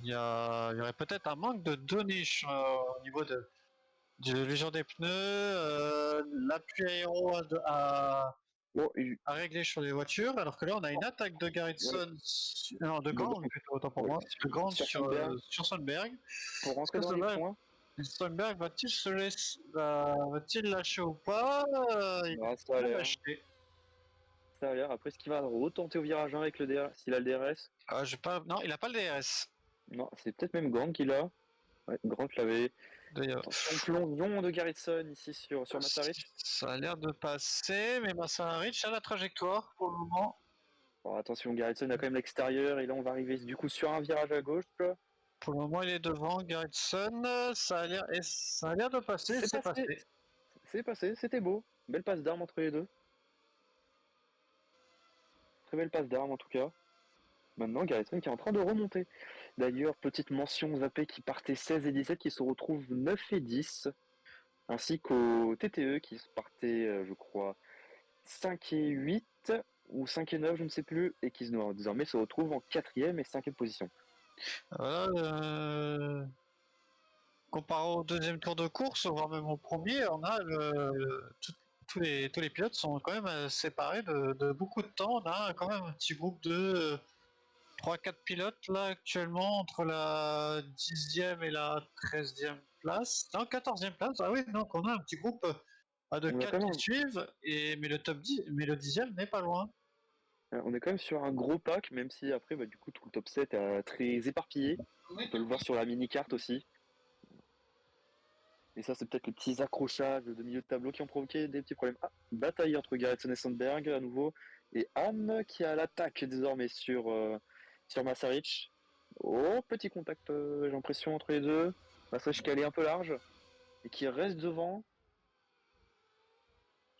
il y aurait peut-être un manque de données au niveau de l'usure des pneus, l'appui aéro Bon, à régler sur les voitures, alors que là on a une attaque de ouais, Garrison, non de Gand plutôt, autant pour ouais, moi, de Gand sur Sandberg sur Sandberg. pour Est-ce rentrer que dans les Sandberg, points. Sandberg va-t-il se laisser, va-t-il lâcher ou pas? Il Bah, va lâcher. ça a l'air. Après, ce qu'il va retenter au virage 1 avec le DRS, s'il a le DRS? J'ai pas, non, il a pas le DRS. Non, c'est peut-être même Grant qui l'a. Ouais, Grant l'avait. D'ailleurs, Attention, plongeon de Garrison ici sur Massarich. ça a l'air de passer, mais Massa Rich a la trajectoire pour le moment. Bon, attention, Garrison a quand même l'extérieur et là on va arriver du coup sur un virage à gauche. Pour le moment, il est devant Garrison. Ça a l'air de passer, C'est c'est passé, passé. c'est passé, c'était beau. Belle passe d'armes entre les deux. Très belle passe d'armes en tout cas. Maintenant, Garrison qui est en train de remonter. D'ailleurs, petite mention Zappé qui partait 16 et 17 qui se retrouve 9 et 10. Ainsi qu'au TTE qui partait, je crois, 5 et 8 ou 5 et 9, je ne sais plus, et qui désormais se retrouve en quatrième et cinquième position. Voilà, comparé au deuxième tour de course, voire même au premier, on a tous les pilotes sont quand même séparés de beaucoup de temps. On a quand même un petit groupe de 3-4 pilotes là actuellement entre la 10e et la 13e place. Non, 14e place. Ah oui, donc on a un petit groupe de On a 4 quand qui même, suivent, mais le top 10, mais le 10e n'est pas loin. on est quand même sur un gros pack, même si après, bah, du coup, tout le top 7 est très éparpillé. On peut le voir sur la mini-carte aussi. Et ça, c'est peut-être les petits accrochages de milieu de tableau qui ont provoqué des petits problèmes. Ah, bataille entre Garrison et Sandberg à nouveau. Et Anne qui a l'attaque désormais sur sur Massarich. Oh, petit contact, j'ai l'impression, entre les deux. Massarich qui allait un peu large et qui reste devant.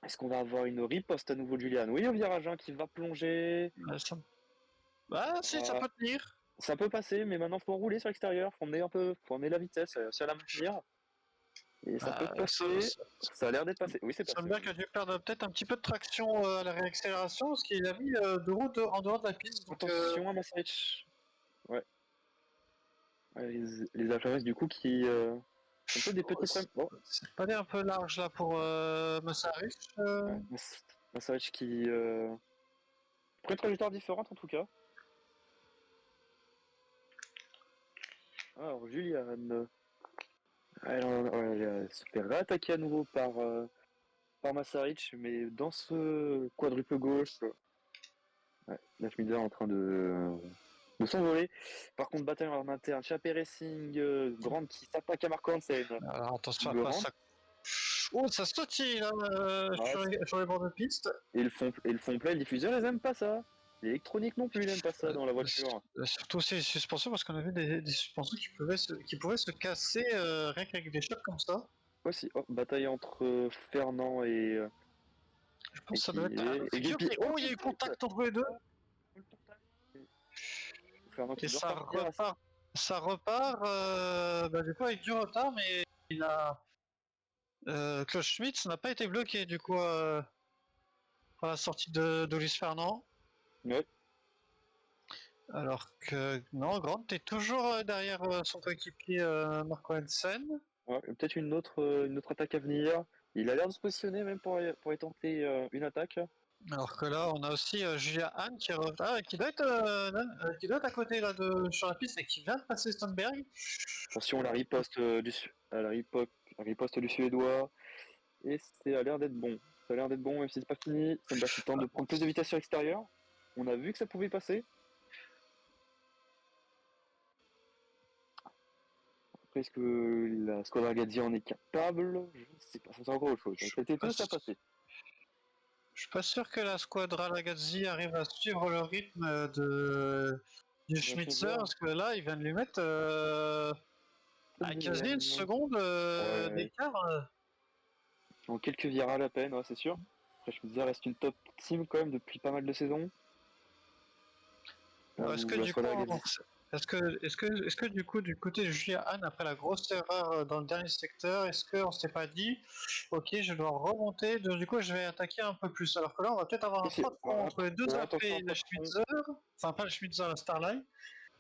Est-ce qu'on va avoir une riposte à nouveau de Julian? Oui, au virage 1 qui va plonger. Bah, si, ça Ah, peut tenir. ça peut passer, mais maintenant faut rouler sur l'extérieur, faut emmener la vitesse, réussir à la maintenir. Et ça peut passer. Ça a l'air d'être passé. Oui, c'est passé. Sandberg a dû perdre peut-être un petit peu de traction à la réaccélération parce qu'il a mis de route en dehors de la piste. Donc, Attention à Massarich. Ouais. Ouais, les Alvarez du coup qui ont un peu des petits problèmes. Oh, c'est pas un peu large là pour Massarich. ouais. Massarich qui prend une trajectoire différente en tout cas. Alors Julian, elle se fait réattaquer à nouveau par Massarich, mais dans ce quadruple gauche, ouais, la Schmider est en train de s'envoler. Par contre, bataille en interne, Chappé Racing, Grande qui s'attaque à Marco Hansen. Alors attention à pas Grande. ça. Oh, ça sautille là sur les bords de piste. Et le fond plein, le diffuseur, ils aiment pas ça. L'électronique non plus, il aime pas ça dans la voiture. Surtout ces suspensions parce qu'on a vu des suspensions qui pouvaient se casser rien qu'avec des chocs comme ça. Voici, oh, bataille entre Fernand Je pense que ça doit être et Guépy. Oh, il y a eu contact entre les deux. Fernand qui Et doit ça repartir. repart. Ça repart, bah, du coup, avec du retard, mais il a. Klaus Schmitz n'a pas été bloqué, du coup, par la sortie d'Ulysse Fernand. Ouais. Alors que, non, Grant est toujours derrière son coéquipier Marco Hansen. Ouais, peut-être une autre attaque à venir. Il a l'air de se positionner même pour y tenter une attaque. Alors que là, on a aussi Julia Hahn qui qui doit être à côté là, sur la piste et qui vient de passer Stonberg. Attention à la riposte, la riposte du Suédois. Et ça a l'air d'être bon. Ça a l'air d'être bon, même si c'est pas fini. Sandberg qui tente de prendre plus de vitesse sur l'extérieur. On a vu que ça pouvait passer. Après, est-ce que la Squadra Gazzi en est capable? Je ne sais pas, ça c'est encore autre chose. C'était tout, ça passait. Je suis pas sûr que la Squadra Ragazzi arrive à suivre le rythme du Schmitzer, parce que là, il vient de lui mettre à quasi une seconde d'écart. En quelques virales à peine, ouais, c'est sûr. Après, je me disais, reste une top team quand même depuis pas mal de saisons. Est-ce que du coup, du côté de Julia Hahn, après la grosse erreur dans le dernier secteur, est-ce qu'on s'est pas dit, ok, je dois remonter, donc du coup, je vais attaquer un peu plus. Alors que là, on va peut-être avoir un 3 de front entre les deux AP et la Schmitzer, enfin pas la Schmitzer, la Starline.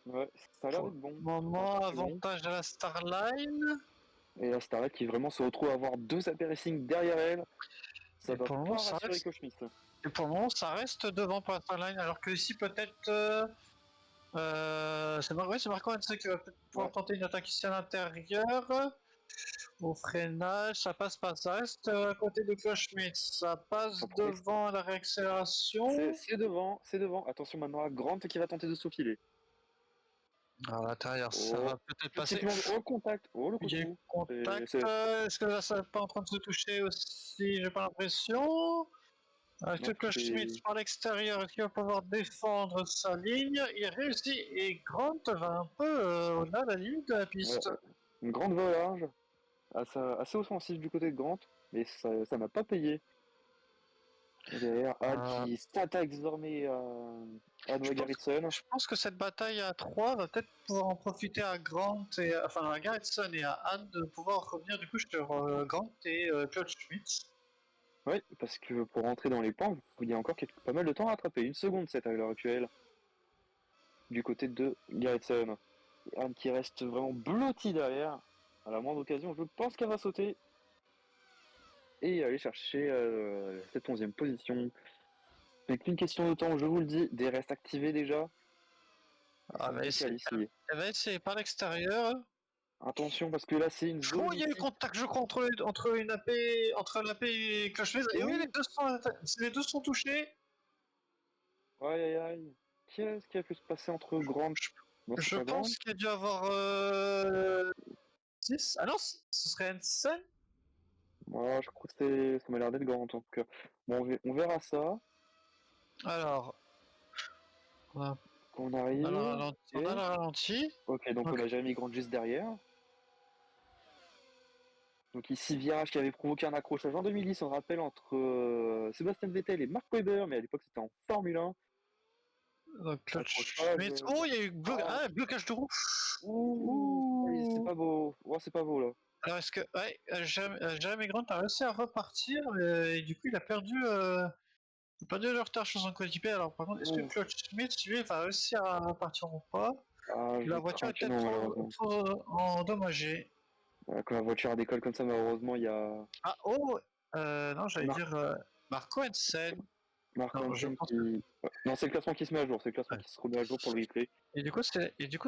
Ouais, ça a l'air d'être bon. Moment avantage de la Starline. Et la Starlight qui vraiment se retrouve à avoir deux AP Racing derrière elle. Ça Et va pour le pas moment, ça rassurer reste. Koschmidt. Et pour le moment, ça reste devant pour la Starline, alors que ici, peut-être. C'est Marco Hansen qui va peut-être pouvoir tenter une attaque ici à l'intérieur. Au freinage, ça passe pas. Ça reste à côté de Klaus Schmitz. Ça passe devant la réaccélération. C'est devant. Attention maintenant à Grant qui va tenter de s'aufiler. À l'intérieur, ça va peut-être passer. Oh, contact. Oh, le coup de coup. Contact. Est-ce que là, ça n'est pas en train de se toucher aussi? J'ai pas l'impression. Est-ce que Klaus Schmitz par l'extérieur, est-ce qu'il va pouvoir défendre sa ligne? Il réussit et Grant va un peu au-delà de la ligne de la piste. Une grande volage, assez offensif du côté de Grant, mais ça n'a pas payé. Et derrière, Hahn qui s'attaque désormais à Noah Garrison. Je pense que cette bataille à 3 va peut-être pouvoir en profiter à Grant et à Garrison et à Hahn de pouvoir revenir du coup sur Grant et Klaus Schmitz. Oui, parce que pour rentrer dans les points, il y a encore pas mal de temps à rattraper. Une seconde, c'est à l'heure actuelle. Du côté de Garrison. Hahn qui reste vraiment blotti derrière. À la moindre occasion, je pense qu'elle va sauter. Et aller chercher cette 11e position. C'est qu'une question de temps, je vous le dis. Des restes activés déjà. Elle va essayer par l'extérieur. Attention parce que là c'est une zone. Oh, il y a eu contact, je crois, entre l'AP et Klaus Schmitz. Et oui, les deux sont touchés. Aïe aïe aïe. Qu'est-ce qui a pu se passer entre Grant? Je pense qu'il y a dû avoir 6. Ah non, ce serait Hansen. Ouais, je crois que ça m'a l'air d'être Grant en tout cas. Bon, on verra ça. Alors, On On a arrive. le ralenti. Ok, On a le ralenti. ok, donc Donc, on a Jérémy Grant juste derrière. Donc ici, virage qui avait provoqué un accrochage en 2010, on rappelle, entre Sébastien Vettel et Mark Webber, mais à l'époque c'était en Formule 1. Claude Accrochage. Schmitt. Oh, il y a eu Ah, blocage de roue. ouh, c'est Ouh. pas beau. Oh, c'est pas beau là. Alors, est-ce que. Ouais, Jeremy Grant a réussi à repartir, et du coup, il a perdu le retard sur son coéquipier. Alors, par contre, est-ce que Ouh. Claude Schmitt, lui, va réussir à repartir ou pas? Ah, La je voiture crains est que peut-être non, malheureusement. trop endommagée. Quand la voiture décolle comme ça, malheureusement, il y a Ah, oh. Non, j'allais Marc, dire Marco Hansen. Marc Non, je Hansen pense qui. que. Ouais. Non, c'est le classement qui se met à jour, c'est le classement Ouais. qui se remet à jour pour le replay. Et du coup,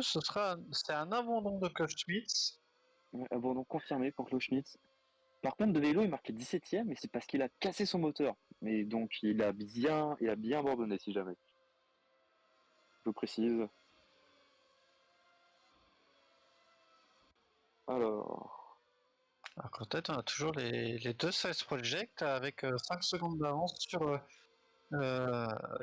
c'est un abandon de Claude Schmitt. Ouais, abandon confirmé pour Claude Schmitz. Par contre, de vélo, il marquait 17ème, mais c'est parce qu'il a cassé son moteur. Mais donc, il a bien abandonné, si jamais. Je précise. Alors, Alors qu'en tête, on a toujours les deux Size Project avec 5 secondes d'avance sur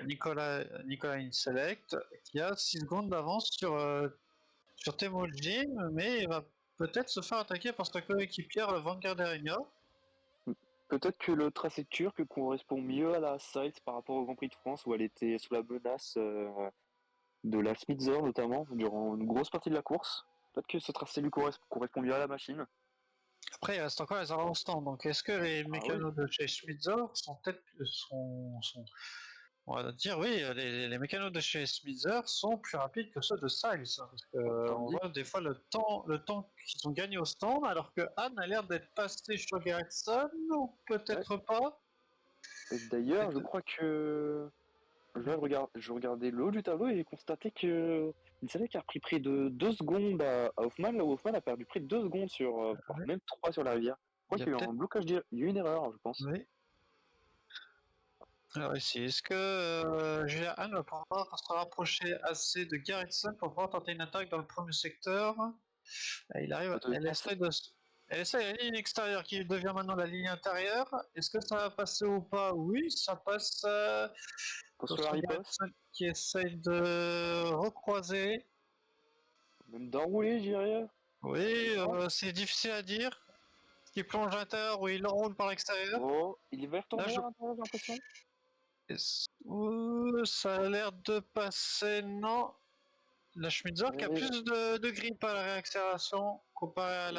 Nicolas Inselect, qui a 6 secondes d'avance sur Temo Jim, mais il va peut-être se faire attaquer par sa coéquipière Vanguard Arena. peut-être que le tracé turc correspond mieux à la Site par rapport au Grand Prix de France, où elle était sous la menace de la Spitzer, notamment, durant une grosse partie de la course. Peut-être que ce tracé lui correspond mieux à la machine. Après, il reste encore les arrêts au stand, donc est-ce que les Ah oui, mécanos de chez Schmitzer sont peut-être on va dire oui, les mécanos de chez Smither sont plus rapides que ceux de Styles, parce que on tandis voit des fois le temps qu'ils ont gagné au stand, alors que Anne a l'air d'être passé sur Garrison, ou ouais. peut-être pas. D'ailleurs, je Peut-être- crois que je regardais le haut du tableau et j'ai constaté que il savait qu'il a repris près de 2 secondes à Hoffman, là où Hoffman a perdu près de 2 secondes sur, voire ouais, même 3 sur la rivière. Je crois il y a qu'il y a eu un peut-être. blocage, il y a eu une erreur, je pense. Oui. Alors ici, est-ce que Julia Anne va pouvoir se rapprocher assez de Garrison pour pouvoir tenter une attaque dans le premier secteur? Il arrive, De casser. elle essaie la ligne extérieure qui devient maintenant la ligne intérieure. Est-ce que ça va passer ou pas? Oui, ça passe. Attention à la Sur riposte, Garrison qui essaye de recroiser. même d'enrouler, je dirais. Oui, Non. c'est difficile à dire. Est-ce qu'il plonge à l'intérieur ou il enroule par l'extérieur? Oh, il va y Là, retourner à l'intérieur, j'ai l'impression. Ça a l'air de passer. Non. La Schmitzer qui a Et, plus de grip à la réaccélération comparé à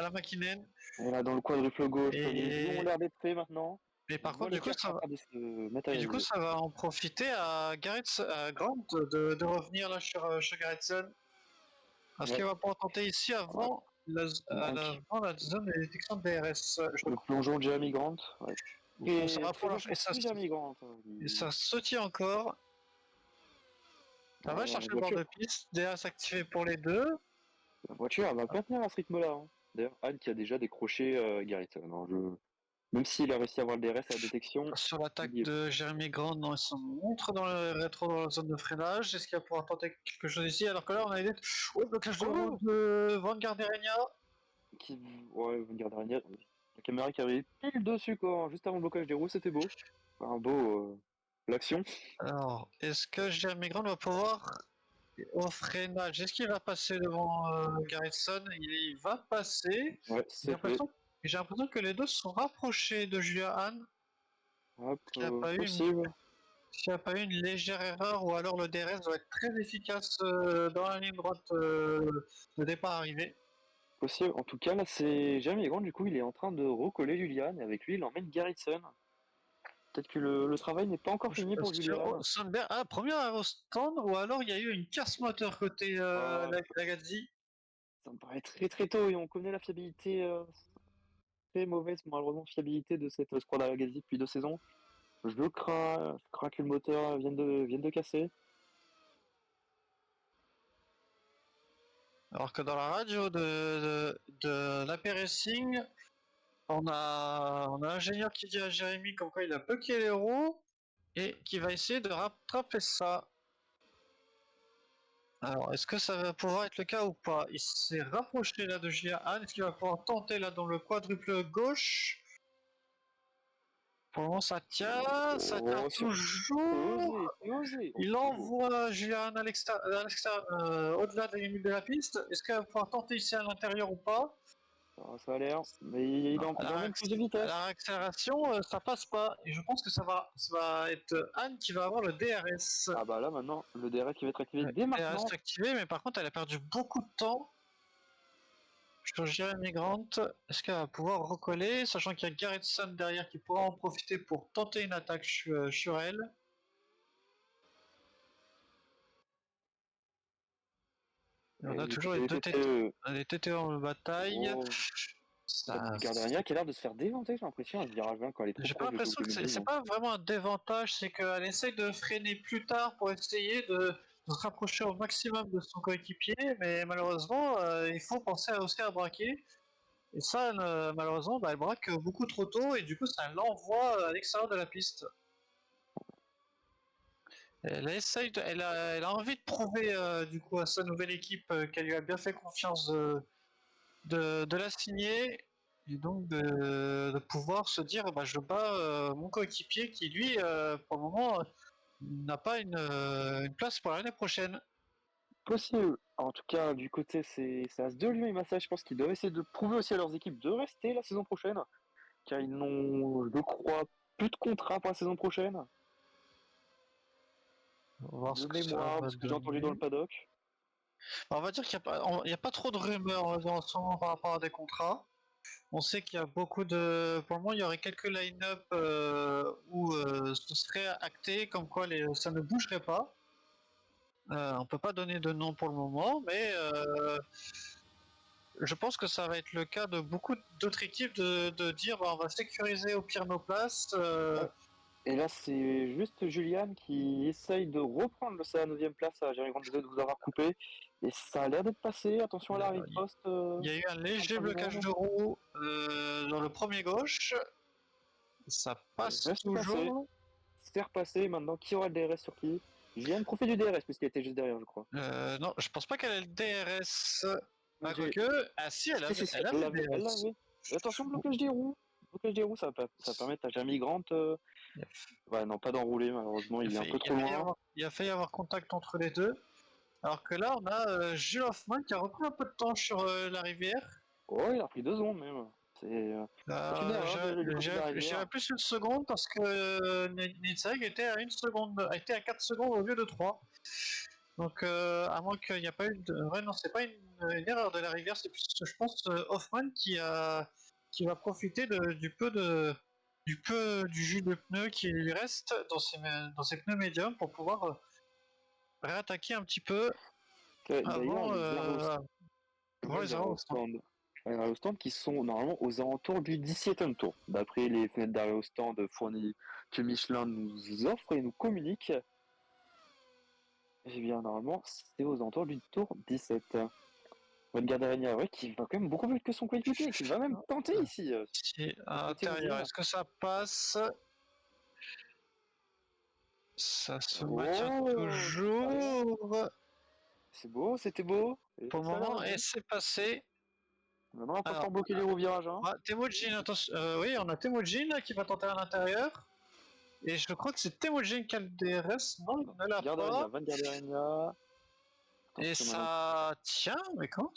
la McKinnon. et là, dans le quadruple gauche, les yeux ont Et, l'air d'être prêts maintenant. et On par voit contre, du coup, l'écart qui est en train de se matérialiser. ça va en profiter à Grant de revenir là sur Garrison. Parce Ouais, qu'il va pouvoir tenter ici ouais. Donc, avant la zone de détection de DRS, je le crois. plongeon de Jeremy Grant. Ouais. On se Et très rapproche enfoncé, Jeremy Grant. et ça sautille encore. Ça va La chercher le bord voiture, de piste. DRS activé pour les deux. la voiture, elle va pas tenir à ce rythme-là, hein. D'ailleurs, Anne qui a déjà décroché Garrett. Non, même s'il a réussi à avoir le DRS à la détection, Sur l'attaque il est... de Jérémy Grant, non, il se montre dans le rétro dans la zone de freinage. Est-ce qu'il va pouvoir tenter quelque chose ici? Alors que là, on a une blocage de roue Oh de Vanguard Erenia. qui... Ouais, Vanguard Arena, la caméra qui arrive pile dessus, quoi, juste avant le blocage des roues, c'était beau. Un beau... l'action. Alors, est-ce que Jérémy Grant va pouvoir au freinage? Est-ce qu'il va passer devant Garrison? Il va passer. Ouais, J'ai c'est fait. l'impression j'ai l'impression que les deux se sont rapprochés de Julia Hahn. Hop, S'il n'y a pas eu possible. s'il n'y a pas eu une légère erreur, ou alors le DRS doit être très efficace dans la ligne droite de départ arrivée. Possible. En tout cas, là, c'est Jeremy Grant, du coup, il est en train de recoller Julian, et avec lui, il emmène Garrison. Peut-être que le travail n'est pas encore fini pour Sur Julian. Sandberg, premier aérostand, ou alors il y a eu une casse moteur côté Ah, la Gazzi. ça me paraît très très tôt et on connaît la fiabilité très mauvaise, malheureusement, fiabilité de cette Squadra Legacy depuis 2 saisons. Je crains que le moteur vienne de casser. Alors que dans la radio de l'AP Racing, on a l'ingénieur qui dit à Jérémy comme quoi il a bloqué les roues et qui va essayer de rattraper ça. Alors, est-ce que ça va pouvoir être le cas ou pas? Il s'est rapproché là de Julien Hahn. Est-ce qu'il va pouvoir tenter là dans le quadruple gauche? Pour le moment, ça tient Oh, toujours. c'est osé. Oh, Il c'est beau. envoie Julian au-delà des limites de la piste. Est-ce qu'elle va pouvoir tenter ici à l'intérieur ou pas? Ça a l'air, mais il est À encore même plus de vitesse. la réaccélération, ça passe pas. Et je pense que ça va être Anne qui va avoir le DRS. Ah bah là maintenant, le DRS qui va être activé Le dès DRS maintenant. activé, mais par contre, elle a perdu beaucoup de temps sur Jeremy Grant. Est-ce qu'elle va pouvoir recoller, sachant qu'il y a Garrett Sun derrière qui pourra en profiter pour tenter une attaque sur elle? Et on a Et du toujours côté les des deux TTE, TT en bataille. oh, Ça, Gardenia qui a l'air de se faire démonter, j'ai l'impression, à ce virage-là quand elle est trop j'ai pas proche de l'impression que c'est Williams. pas vraiment un désavantage, c'est qu'elle essaye de freiner plus tard pour essayer de se rapprocher au maximum de son coéquipier, mais malheureusement, il faut penser aussi à braquer. Et ça, malheureusement, bah, elle braque beaucoup trop tôt et du coup, ça l'envoie à l'extérieur de la piste. Elle a envie de prouver du coup à sa nouvelle équipe qu'elle lui a bien fait confiance de la signer et donc de pouvoir se dire bah, je bats mon coéquipier qui lui pour le moment n'a pas une place pour l'année prochaine. Possible. En tout cas, du côté, c'est As2 Lyon et Massage, je pense qu'ils doivent essayer de prouver aussi à leurs équipes de rester la saison prochaine, car ils n'ont, je crois, plus de contrat pour la saison prochaine, On va voir de ce que ça mémoire, va de ce que j'ai entendu dans le donner. paddock. On va dire qu'il n'y a pas trop de rumeurs en ce moment par rapport à des contrats. On sait qu'il y a beaucoup de. Pour le moment, il y aurait quelques line-up où ce serait acté comme quoi ça ne bougerait pas. On peut pas donner de nom pour le moment, mais je pense que ça va être le cas de beaucoup d'autres équipes de dire bah, on va sécuriser au pire nos places. Ouais. Et là, c'est juste Juliane qui essaye de reprendre sa 9ème place à Jerry Grant, désolé de vous avoir coupé. Et ça a l'air d'être passé. Attention à la riposte. Il y a eu un léger Contre du blocage monde. de roue dans le premier gauche. Ça passe Reste passé. toujours. C'est repassé. Maintenant, qui aura le DRS sur qui? Juliane profite du DRS, puisqu'elle était juste derrière, je crois. Non, je pense pas qu'elle ait le DRS. Ah, J'ai- quoique. Ah, si, Si, elle elle avait le l'avait, elle DRS. l'avait. Et attention, blocage des roues. Blocage des roues, ça permet à Jeremy Grant. Ouais, non, pas d'enrouler, malheureusement, il est un peu trop loin. Il a failli y avoir contact entre les deux. Alors que là, on a Jules Hoffman qui a repris un peu de temps sur la rivière. Oh, il a pris 2 secondes même. C'est une erreur du côté de la J'irais rivière. plus une seconde parce que Nitzeg était à une seconde, était à 4 secondes au lieu de 3. Donc, à moins qu'il n'y a pas eu de. Ouais, non, c'est pas une erreur de la rivière, c'est plus, je pense, Hoffman qui va profiter du jus de pneu qui lui reste dans ses pneus médiums pour pouvoir réattaquer un petit peu D'ailleurs, avant, les arrêts avant les arrêts au stand. au stand qui sont normalement aux alentours du 17e tour. D'après les fenêtres d'arrêt au stand fournies que Michelin nous offre et nous communique, eh bien normalement c'est aux alentours du tour 17. Van Gardenia, ouais, qui va quand même beaucoup plus vite que son coéquipier, qui va même tenter ici. Si, à Côté l'intérieur, mondial. est-ce que ça passe? Ça se maintient Oh, toujours. c'est beau, c'était beau. Et Pour le ça a l'air moment, et bon. c'est passé. Maintenant, on va pas Alors, pouvoir bloquer les roues au virage. Hein. Temujin, attention, oui, on a Temujin qui va tenter à l'intérieur. Et je crois que c'est Temujin qui a le DRS. Non, il ne l'a Gardenia, pas. Van Gardenia. Et Attention maintenant. ça tient, mais comment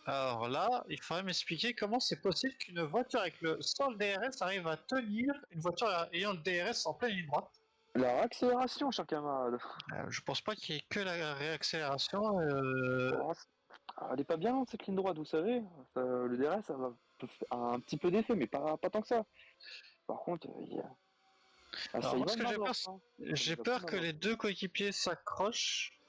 alors là, il faudrait m'expliquer comment c'est possible qu'une voiture avec sans le DRS arrive à tenir une voiture ayant le DRS en pleine ligne droite. La accélération, cher camarade. Je pense pas qu'il y ait que la réaccélération. Oh, elle est pas bien lente cette ligne droite, vous savez. Le DRS, a un petit peu d'effet, mais pas tant que ça. Par contre, ça Alors y moi, va ce de que main j'ai peur, morte. Hein. Ça y j'ai va pas de peur main que morte. les deux coéquipiers s'accrochent.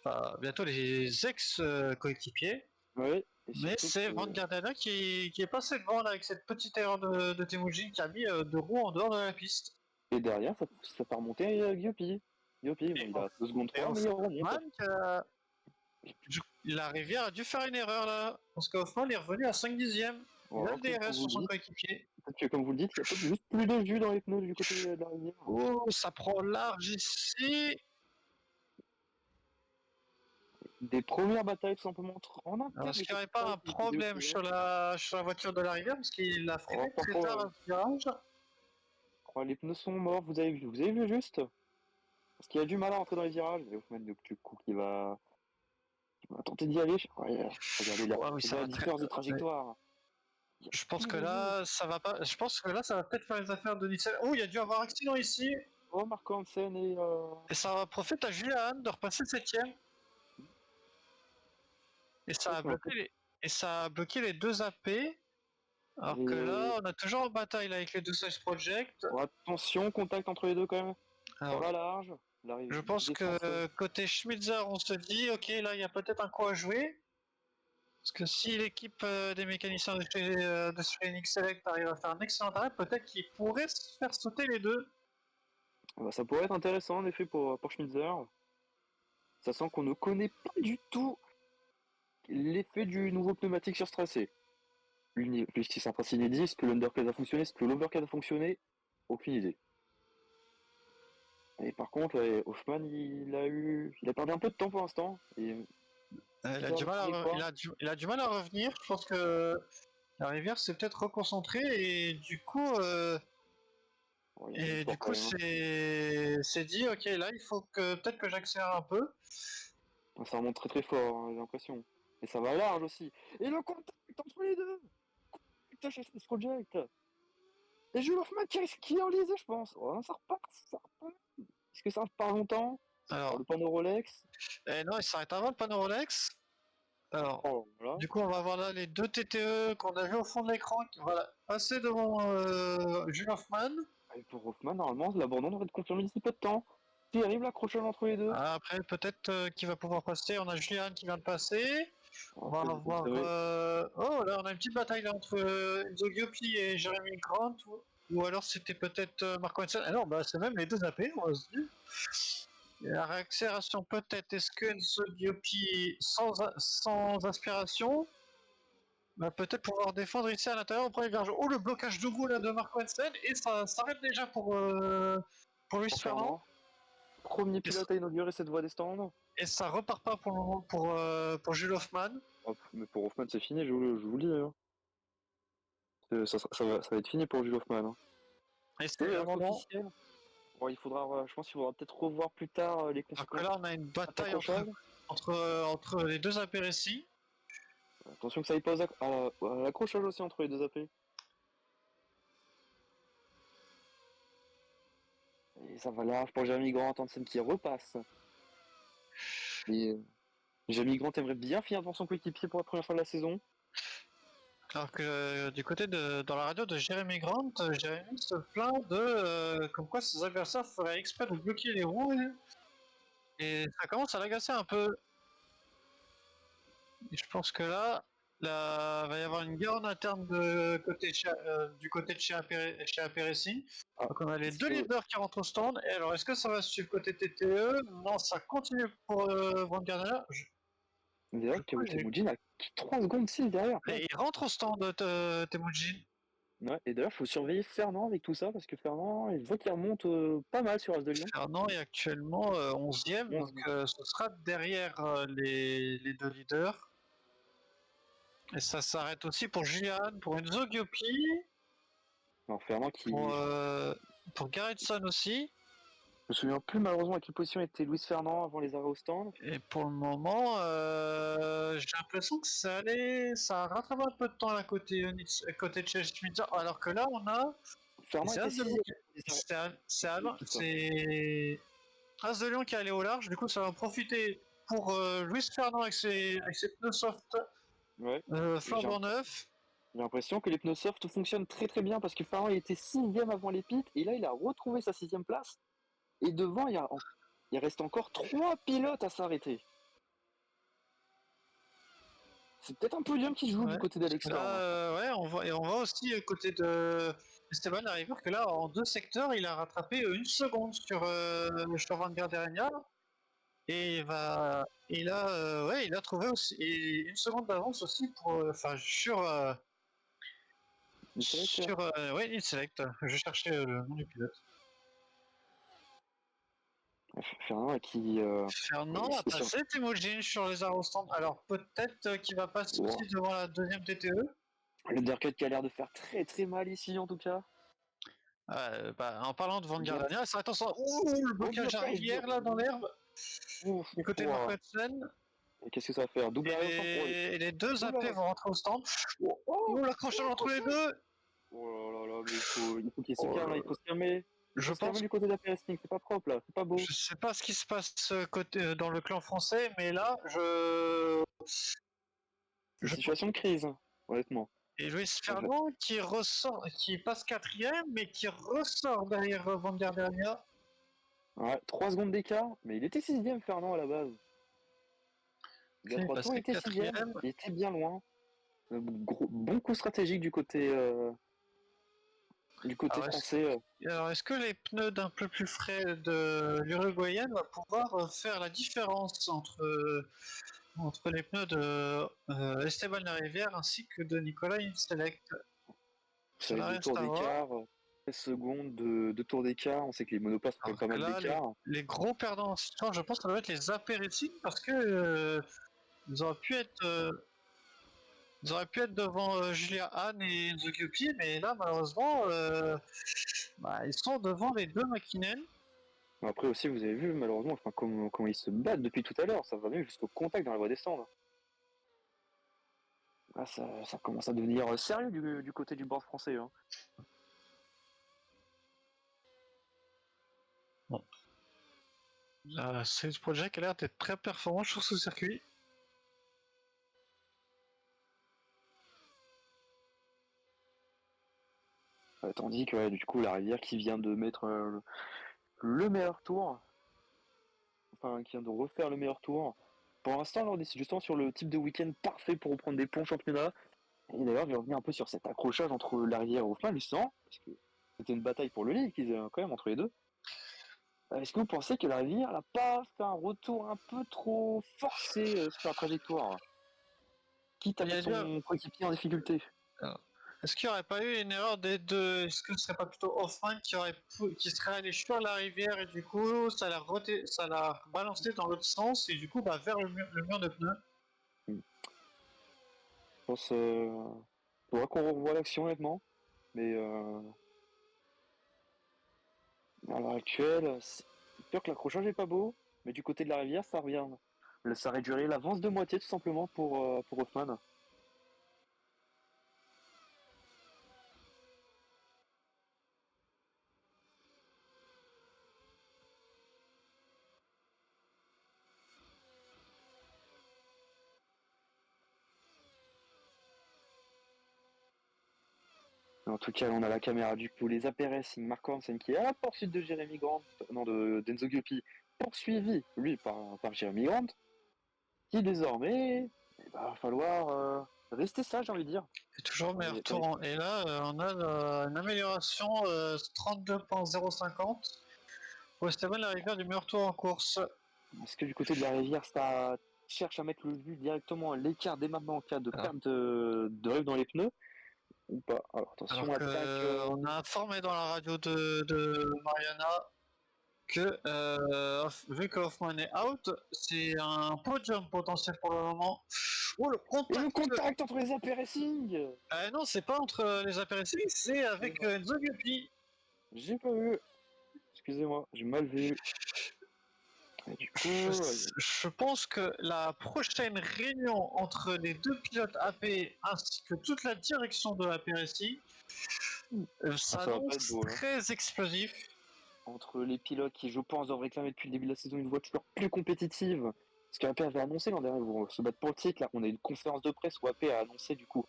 Enfin, bientôt les ex-coéquipiers. Oui, et Mais surtout c'est que. Van Gardena qui est passé devant là avec cette petite erreur de Temujin qui a mis deux roues en dehors de la piste. Et derrière, ça fait remonter Guiopi. Guiopi, bon, Et, il a 2 secondes et 3, mais il remonte. Hoffman, la rivière a dû faire une erreur là. Parce qu'Hoffman est revenu à 5 dixièmes. Il a Voilà, le comme DRS vous sur le son dites. coéquipier. Peut-être que, comme vous le dites, il y a peut-être juste plus de jus dans les pneus du côté de la rivière. Oh, ça prend large ici. Des premières batailles tout simplement en Alors, interne est-ce du qu'il n'y côté aurait de pas Paris un qui est posé au problème suivant. sur la voiture de la rivière parce qu'il a Oh, freiné pas très trop, tard à ce virage. Oh, les pneus sont morts, vous avez vu juste? Parce qu'il a du mal à rentrer dans les virages. Et Hoffman, du coup, qui va tenter d'y aller. Ouais, Ouais, oui, ça regardez la va différence de trajectoire. Il y a Je pense plus que de jeu. là, ça va pas. Je pense que là, ça va peut-être faire les affaires de Nielsen. Oh, il y a dû avoir accident ici. Oh, Marco Hansen et... Et ça va profiter à Julian de repasser 7ème. Et ça a bloqué les deux AP. Alors que Et... là, on a toujours en bataille là, avec les deux Size Project. Oh, attention, contact entre les deux quand même. Sur Alors, la large. je L'arrivée pense défense. que côté Schmitzer, on se dit, ok, là, il y a peut-être un coup à jouer. Parce que si l'équipe des mécaniciens de chez Phoenix Select arrive à faire un excellent arrêt, peut-être qu'ils pourraient se faire sauter les deux. Bah, ça pourrait être intéressant en effet pour Schmitzer. Sachant qu'on ne connaît pas du tout l'effet du nouveau pneumatique sur ce tracé. Puisque c'est un tracé inédit, est-ce que l'undercut a fonctionné, est-ce que l'overcut a fonctionné? Aucune idée. Et par contre, ouais, Hoffman, il a perdu un peu de temps pour l'instant. Et Il a Schmitzer du le mal premier quoi. il a du mal à revenir. Je pense que la rivière s'est peut-être reconcentrée et Ouais, il y a du fort quand même. Hein. c'est dit, ok, là, il faut que peut-être que j'accélère un peu. Ça remonte très très fort, hein, j'ai l'impression. Et ça va large aussi. Et le contact entre les deux. Putain, chez Space Project. Et Jules Hoffman qui est enlisé, je pense. Oh, ça repart, ça repart. Est-ce que ça repart longtemps? Alors, Alors, le panneau Rolex. non, il s'arrête avant le panneau Rolex. Alors, Oh, voilà. du coup, on va voir là les deux TTE qu'on a vu au fond de l'écran qui vont passer devant Jules Hoffman. Et pour Hoffman, normalement, l'abandon devrait être confirmé d'ici peu de temps. S'il arrive l'accrochage entre les deux. Après, peut-être qu'il va pouvoir passer. On a Julian qui vient de passer. On Oh, va vous voir. savez, Oh, là, on a une petite bataille là, entre Zogiopi et Jeremy Grant. Ou alors c'était peut-être Marco Hansen. Ah non, bah, c'est même les deux AP, on va se dire. Et la réaccélération, peut-être. Est-ce que Zogiopi sans aspiration va peut-être pouvoir défendre ici à l'intérieur au premier virage? Oh, le blocage de goût là de Marco Hansen. Et ça s'arrête déjà pour Luis pour Fernand. Fernand. Premier Et, pilote à inaugurer cette voie des stands. et ça repart pas pour le moment pour Jules Hoffman. Oh, mais pour Hoffman, c'est fini, je vous le dis. Hein. Ça va être fini pour Jules Hoffman. Hein. Et c'est C'est le moment. officiel. Bon, je pense qu'il faudra peut-être revoir plus tard les Alors que conséquences là, on a une de bataille l'accrochage. entre les deux apéritifs. Attention que ça aille pas à l'accrochage aussi entre les deux AP. Et ça va large pour Jeremy Grant, Hansen qui repasse. Et Jeremy Grant aimerait bien finir devant son coéquipier pour la première fois de la saison. Alors que du côté dans la radio de Jeremy Grant, Jeremy se plaint de comme quoi ses adversaires feraient exprès de bloquer les roues et ça commence à l'agacer un peu. Et je pense que là, va y avoir une guerre en interne du côté de chez AP Racing. Ah, Donc on a les est-ce deux que... leaders qui rentrent au stand. Et alors, est-ce que ça va suivre côté TTE? Non, ça continue pour Van Gardner. Je D'ailleurs, crois que j'ai... Temujin a 3 secondes 6 derrière. Et il rentre au stand, Temujin. Ouais, et d'ailleurs, il faut surveiller Fernand avec tout ça, parce que Fernand, il voit qu'il remonte pas mal sur As de Lyon. Fernand est actuellement 11ème, donc 11. ce sera derrière les deux leaders. Et ça s'arrête aussi pour Julian, pour une Zogiopi, Alors Fernand qui... pour Garretson aussi. Je me souviens plus malheureusement à quelle position était Luis Fernand avant les arrêts au stand. Et pour le moment, j'ai l'impression que ça a rattrapé un peu de temps là côté de chez Schmitzer, alors que là on a, et Fernand c'est était As de Lyon 6ème. c'est As de Lyon qui est allé au large, du coup ça va profiter pour Luis Fernand avec ses pneus soft Ouais. flambant neuf. J'ai l'impression que les pneus soft fonctionnent très très bien parce que Fernand il était 6ème avant les pits et là il a retrouvé sa 6ème place. Et devant, il reste encore 3 pilotes à s'arrêter. C'est peut-être un podium qui se joue Ouais. du côté d'Alex Là, Storm. ouais, on voit aussi côté de Esteban Arriver que là, en deux secteurs, il a rattrapé une seconde sur Van Gardenia. Et il a trouvé aussi et une seconde d'avance aussi enfin ouais, il select. Je cherchais le nom du pilote. Fernand qui... Fernand a c'est sûr. passé Temujin sur les arrostants. Alors peut-être qu'il va passer Wow. aussi devant la deuxième TTE. Le Dercut qui a l'air de faire très très mal ici en tout cas. En parlant de Van Bien. Gardania, ça, attention, ouh, le blocage arrière là dans l'herbe, Ouf, du côté de ouah. Marquesen, Et qu'est-ce que ça va faire? Double arrière au centre. Oh, et les deux double AP arrière. vont rentrer au stand. Oh, oh, L'accrochage entre les l'accrochage. deux. Oh là là, mais il faut qu'il se Oh, calme, là, il faut se calmer. Il je faut se calmer pense, du côté de la Racing, c'est pas propre là, c'est pas beau. je sais pas ce qui se passe dans le clan français, mais là, C'est une je situation de crise, hein, honnêtement. et Luis Fernand qui ressort, qui passe quatrième, mais qui ressort derrière Van Gardenia. Ouais, 3 secondes d'écart, mais il était sixième Fernand à la base. Il y a Il est 3 tours, il passé était sixième, quatrième. il était bien loin. Bon coup stratégique du côté Alors, français. est-ce que les pneus d'un peu plus frais de l'Uruguayenne va pouvoir faire la différence entre les pneus de Esteban Larivière ainsi que de Nicolas Select? Ça va être Cela deux reste tours à voir. d'écart, 13 secondes de tours d'écart. On sait que les monoplaces prennent Alors pas que mal là, d'écart. les gros perdants en ce temps, je pense que ça doit être les apéritifs parce que ils auraient pu être, euh, ils auraient pu être devant Julia Hahn et Enzo Guppy, mais là, malheureusement, ils sont devant les deux McKinnon. Après aussi, vous avez vu, malheureusement, enfin, comment ils se battent depuis tout à l'heure. Ça va même jusqu'au contact dans la voie des stands. Ah, ça commence à devenir sérieux du côté du board français. Hein. Bon. Sales Project a l'air d'être très performant sur ce circuit. Tandis que du coup, la rivière qui vient de mettre le meilleur tour, enfin, qui vient de refaire le meilleur tour. Pour l'instant, là, on est justement sur le type de week-end parfait pour reprendre des points championnat. Et d'ailleurs, je vais revenir un peu sur cet accrochage entre la rivière et Hoffman, justement, parce que c'était une bataille pour le lead quand même entre les deux. Est-ce que vous pensez que la rivière n'a pas fait un retour un peu trop forcé sur la trajectoire, quitte à Il y a mettre dû... son coéquipier en difficulté? Est-ce qu'il n'y aurait pas eu une erreur des deux? Est-ce que ce serait pas plutôt Hoffman qui serait allé sur la rivière et du coup ça l'a balancé dans l'autre sens et du coup vers le mur de pneus? Je pense faudra qu'on revoie l'action honnêtement, mais à l'heure actuelle, c'est sûr que l'accrochage est pas beau, mais du côté de la rivière, ça revient. Ça réduirait l'avance de moitié tout simplement pour Hoffman. En tout cas, on a la caméra du coup, les AP Racing, Mark Hansen qui est à la poursuite de Jeremy Grant, non d'Enzo Guppy, poursuivi lui par Jeremy Grant, qui désormais, il va falloir rester sage, j'ai envie de dire. Et toujours Dans meilleur les- dans les- tour. Et là, on a une amélioration 32.050 pour Esteban la rivière du meilleur tour en course. Est-ce que du côté de la rivière, ça cherche à mettre le but directement à l'écart dès maintenant en cas de Alors, perte de rythme dans les pneus ou pas? Alors alors attention, que attaque. on a informé dans la radio de Mariana que vu que Hoffman est out, c'est un podium potentiel pour le moment. Oh le Et le contact! contact entre les AP Racing. Non, c'est pas entre les apéritifs, c'est avec Enzo Guppy. J'ai pas vu. Excusez-moi, j'ai mal vu. Et du coup, Je pense que la prochaine réunion entre les deux pilotes AP ainsi que toute la direction de AP Racing ça va pas être s'annonce beau. Hein. très explosif. Entre les pilotes qui, je pense, doivent réclamer depuis le début de la saison une voiture plus compétitive. Parce qu'AP avait annoncé l'an dernier, ils vont se battre pour le titre. Là, on a une conférence de presse où AP a annoncé du coup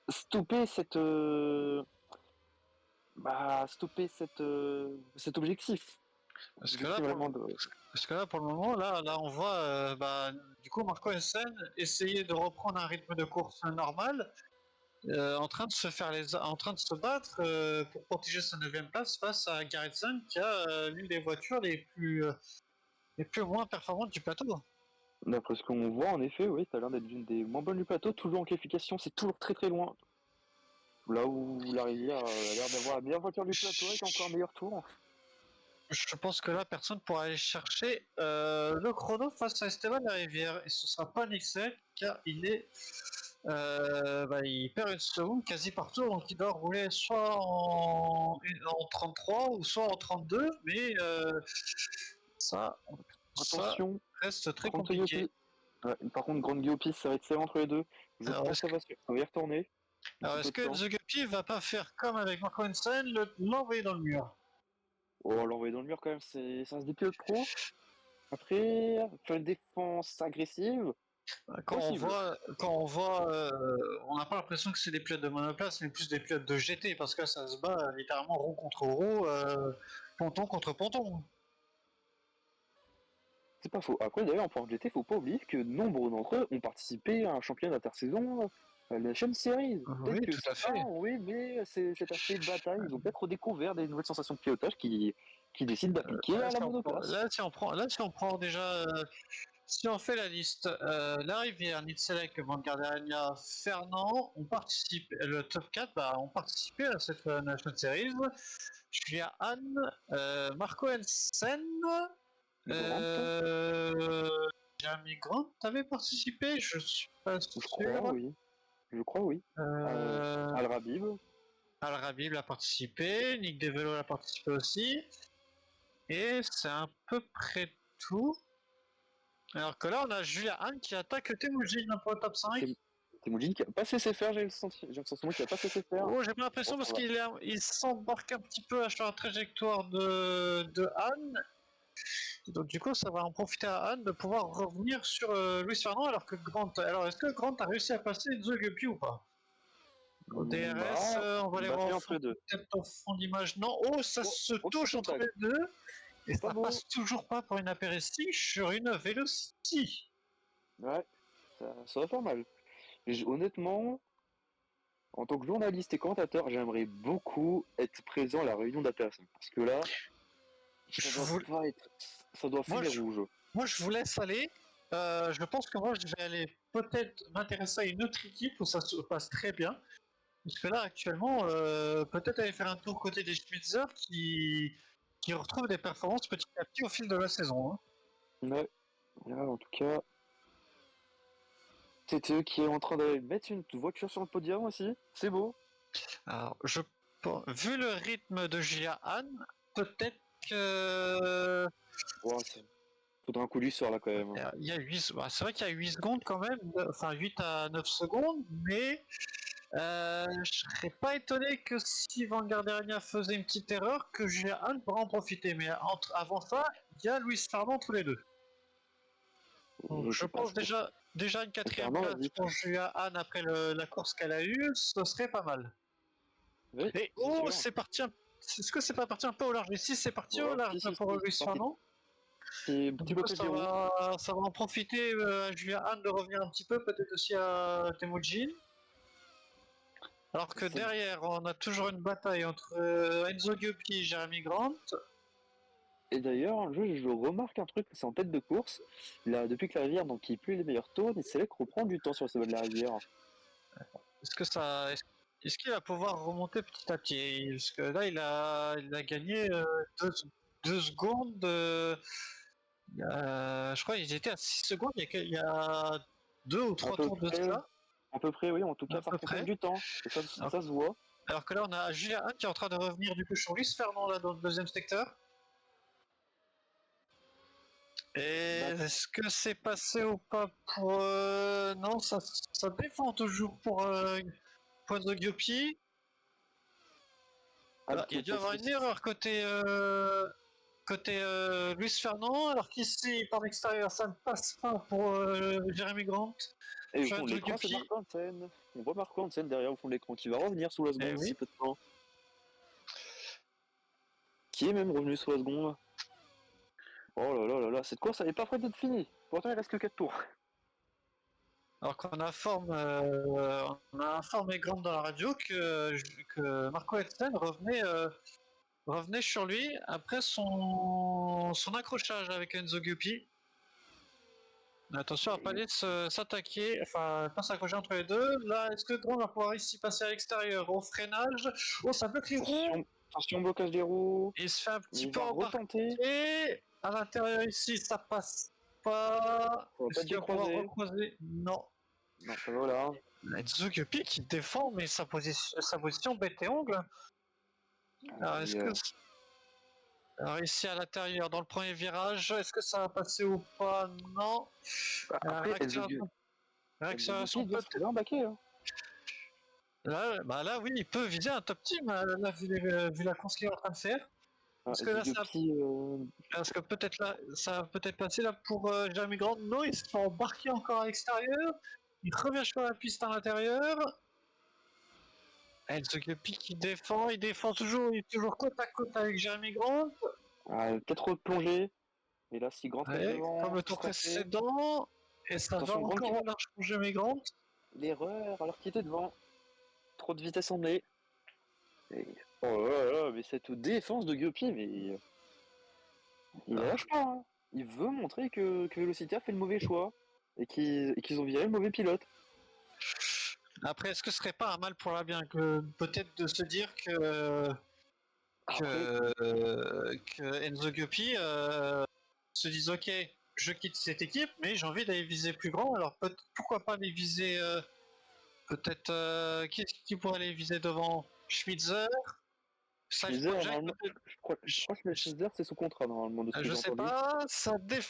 stopper cet objectif. Parce que là, Objectif vraiment de. pour le moment, là, on voit du coup Marco Essen essayer de reprendre un rythme de course normal, en train de en train de se battre pour protéger sa 9ème place face à Garrison qui a l'une des voitures les plus moins performantes du plateau. D'après ce qu'on voit, en effet, oui, ça a l'air d'être l'une des moins bonnes du plateau. Toujours en qualification, c'est toujours très très loin. Là où la rivière a l'air d'avoir la meilleure voiture du plateau avec encore un meilleur tour. Je pense que là, personne pourra aller chercher le chrono face à Esteban la rivière et ce sera pas Nixel car il est il perd une seconde quasi partout, donc il doit rouler soit en 33 ou soit en 32, mais ça, ça Attention, reste très Grande compliqué. Yopi. Ouais, par contre, Grande Yopi, ça va être serré entre les deux. Je Alors, pense que ça va y retourner. D'ici peu est-ce de que temps. The Guppy va pas faire comme avec Marco Hansen, l'envoyer dans le mur? Oh, l'envoyer dans le mur quand même, ça se dit pilote pro. Après, faire une défense agressive, possible. On n'a pas l'impression que c'est des pilotes de monoplace, mais plus des pilotes de GT, parce que ça se bat littéralement roue contre roue, ponton contre ponton. C'est pas faux. Après, d'ailleurs, en point GT, faut pas oublier que nombre d'entre eux ont participé à un championnat d'intersaison, la Nation Series. Oui, Peut-être que tout à fait. oui, mais c'est cet aspect de bataille. Ils ont peut-être redécouvert des nouvelles sensations de pilotage qui décident d'appliquer à la monoplace. Si on prend déjà, si on fait la liste, La Rivière, Nitzelek, Van Gardenia, Fernand, le top 4 ont participé à cette National Series. Julia Anne, Marco Hansen, Grant, Jeremy Grant avait participé, je suis pas je crois, sûr. oui. Je crois, oui. Euh, Al Rabib, Al Rabib a participé, Nick Develo a participé aussi. Et c'est à peu près tout. Alors que là, on a Julia Anne qui attaque Temujin pour le top 5. Temujin qui a pas cessé faire, j'ai le sentiment qu'il a pas cessé faire. Oh, j'ai pas Oh, l'impression parce ça va. qu'il s'embarque un petit peu sur la trajectoire de Anne. Donc du coup, ça va en profiter à Anne de pouvoir revenir sur Luis Fernand alors que Grant... Alors, est-ce que Grant a réussi à passer The Guppy ou pas? Au DRS, on va les voir Battu entre les deux. peut-être en fond d'image. Non, oh, ça se touche Petit entre contact. les deux. Et Pas ça beau. passe toujours pas pour une apéritif sur une Velocity. Ouais, ça va faire mal. Honnêtement, en tant que journaliste et commentateur, j'aimerais beaucoup être présent à la réunion d'APS. Parce que là, ça Je doit vous- pas être. Ça doit Moi, filer rouge. je vous laisse aller. Je pense que moi, je vais aller peut-être m'intéresser à une autre équipe où ça se passe très bien. Parce que là, actuellement, peut-être aller faire un tour côté des Schmitzer qui retrouvent des performances petit à petit au fil de la saison. Hein. Ouais. Là, en tout cas, TTE qui est en train de mettre une voiture sur le podium aussi. C'est beau. Alors, vu le rythme de Gia Anne, peut-être que. Oh, faudra un coup du sort là quand même. Il y a 8, c'est vrai qu'il y a 8 secondes quand même, enfin 8 à 9 secondes, mais je serais pas étonné que si Van Gardenia faisait une petite erreur, que Jehan pourra en profiter. Mais avant ça, il y a Luis Fernand tous les deux. Donc, je Je pense passe. déjà une quatrième Fernand, place vas-y. pour Jehan après la course qu'elle a eue, ce serait pas mal. Oui, Et c'est oh, sûr. c'est parti. Est-ce que c'est pas parti un peu au large? Mais si c'est parti au Voilà. large pour Luis Fernand. C'est un Donc, petit du coup, blocage des roues. ça va en profiter à Julien Hahn de revenir un petit peu, peut-être aussi à Temujin. Alors que derrière, on a toujours une bataille entre Enzo Guppy et Jeremy Grant. Et d'ailleurs, je remarque un truc, c'est en tête de course. Là, depuis que la rivière, donc, il plus les meilleurs tours, et c'est là qu'on reprend du temps sur le sommet de la rivière. Est-ce qu'il va pouvoir remonter petit à petit? Parce que là, il a gagné 2 secondes. Je crois qu'ils étaient à 6 secondes il y a 2 ou 3 tours de ça, À peu près, oui. En tout à cas, ça peu reprend quand même près. du temps. Et Alors, ça se voit. alors que là, on a Julien Hahn qui est en train de revenir du coup sur Luis Fernand là, dans le deuxième secteur. Et est-ce que c'est passé ou pas pour... Non, ça défend toujours pour Enzo Guppy. Ah, Il y a dû avoir une erreur côté Luis Fernand, alors qu'ici, par l'extérieur, ça ne passe pas pour Jeremy Grant. et au Sur fond de Enzo l'écran, c'est Guppy. Marco Hansen. On voit Marco Hansen derrière au fond de l'écran qui va revenir sous la Eh seconde oui. d'ici peu de temps. Qui est même revenu sous la seconde. Oh là là là là, cette course elle est pas prête d'être finie. Pourtant il reste que 4 tours. Alors qu'on on a informé Grant dans la radio que Marco Hansen revenait sur lui après son accrochage avec Enzo Guppy. Attention à pas aller s'attaquer, enfin pas s'accrocher entre les deux. Là, est-ce que Grant va pouvoir ici passer à l'extérieur au freinage? Oh, ça bloque les roues. Attention, blocage des roues. Il se fait un petit Il peu va retenter. embarquer. À l'intérieur ici, ça passe pas. Ça va pas Est-ce être qu'il va pouvoir décroisé. recroiser? Non. Non, ça va là. Enzo Guppy qui défend, mais sa position bête et ongle. Alors, est-ce que. Alors, ici à l'intérieur, dans le premier virage, est-ce que ça va passer ou pas? Non. Après, Enzo Réaccélération Guppy, peut-être. c'est bien baqué. Hein. Là, oui, il peut viser un top team, là, vu la course qu'il est en train de faire. Parce que Enzo là, Guppy, parce que peut-être là, ça va peut-être passer là pour Jeremy Grant. Non, il se fait embarquer encore à l'extérieur. Il revient sur la piste à l'intérieur. Enzo Guppy qui défend, il défend toujours, il est toujours côte à côte avec Jeremy Grant. peut-être replongé. Et là, si Grant reste Ouais, devant, comme le ce tour sera fait. précédent. Et ça va Attention, Grant qui encore va. au large pour Jeremy Grant. L'erreur alors qu'il était devant. Trop de vitesse en nez. Oh là là, mais cette défense de Guppy, mais il lâche pas. Hein. Il veut montrer que Velocity a fait le mauvais choix et qu'ils ont viré le mauvais pilote. Après, est-ce que ce serait pas un mal pour la bien que peut-être de se dire que Après, que Enzo Guppy se dise ok, je quitte cette équipe, mais j'ai envie d'aller viser plus grand. Alors pourquoi pas aller viser peut-être qui pourrait aller viser devant Schmitzer, Side Schmizer, Project normalement, peut-être. je crois que Schmizer, c'est sous contrat, normalement, de ce que Je j'ai sais entendu.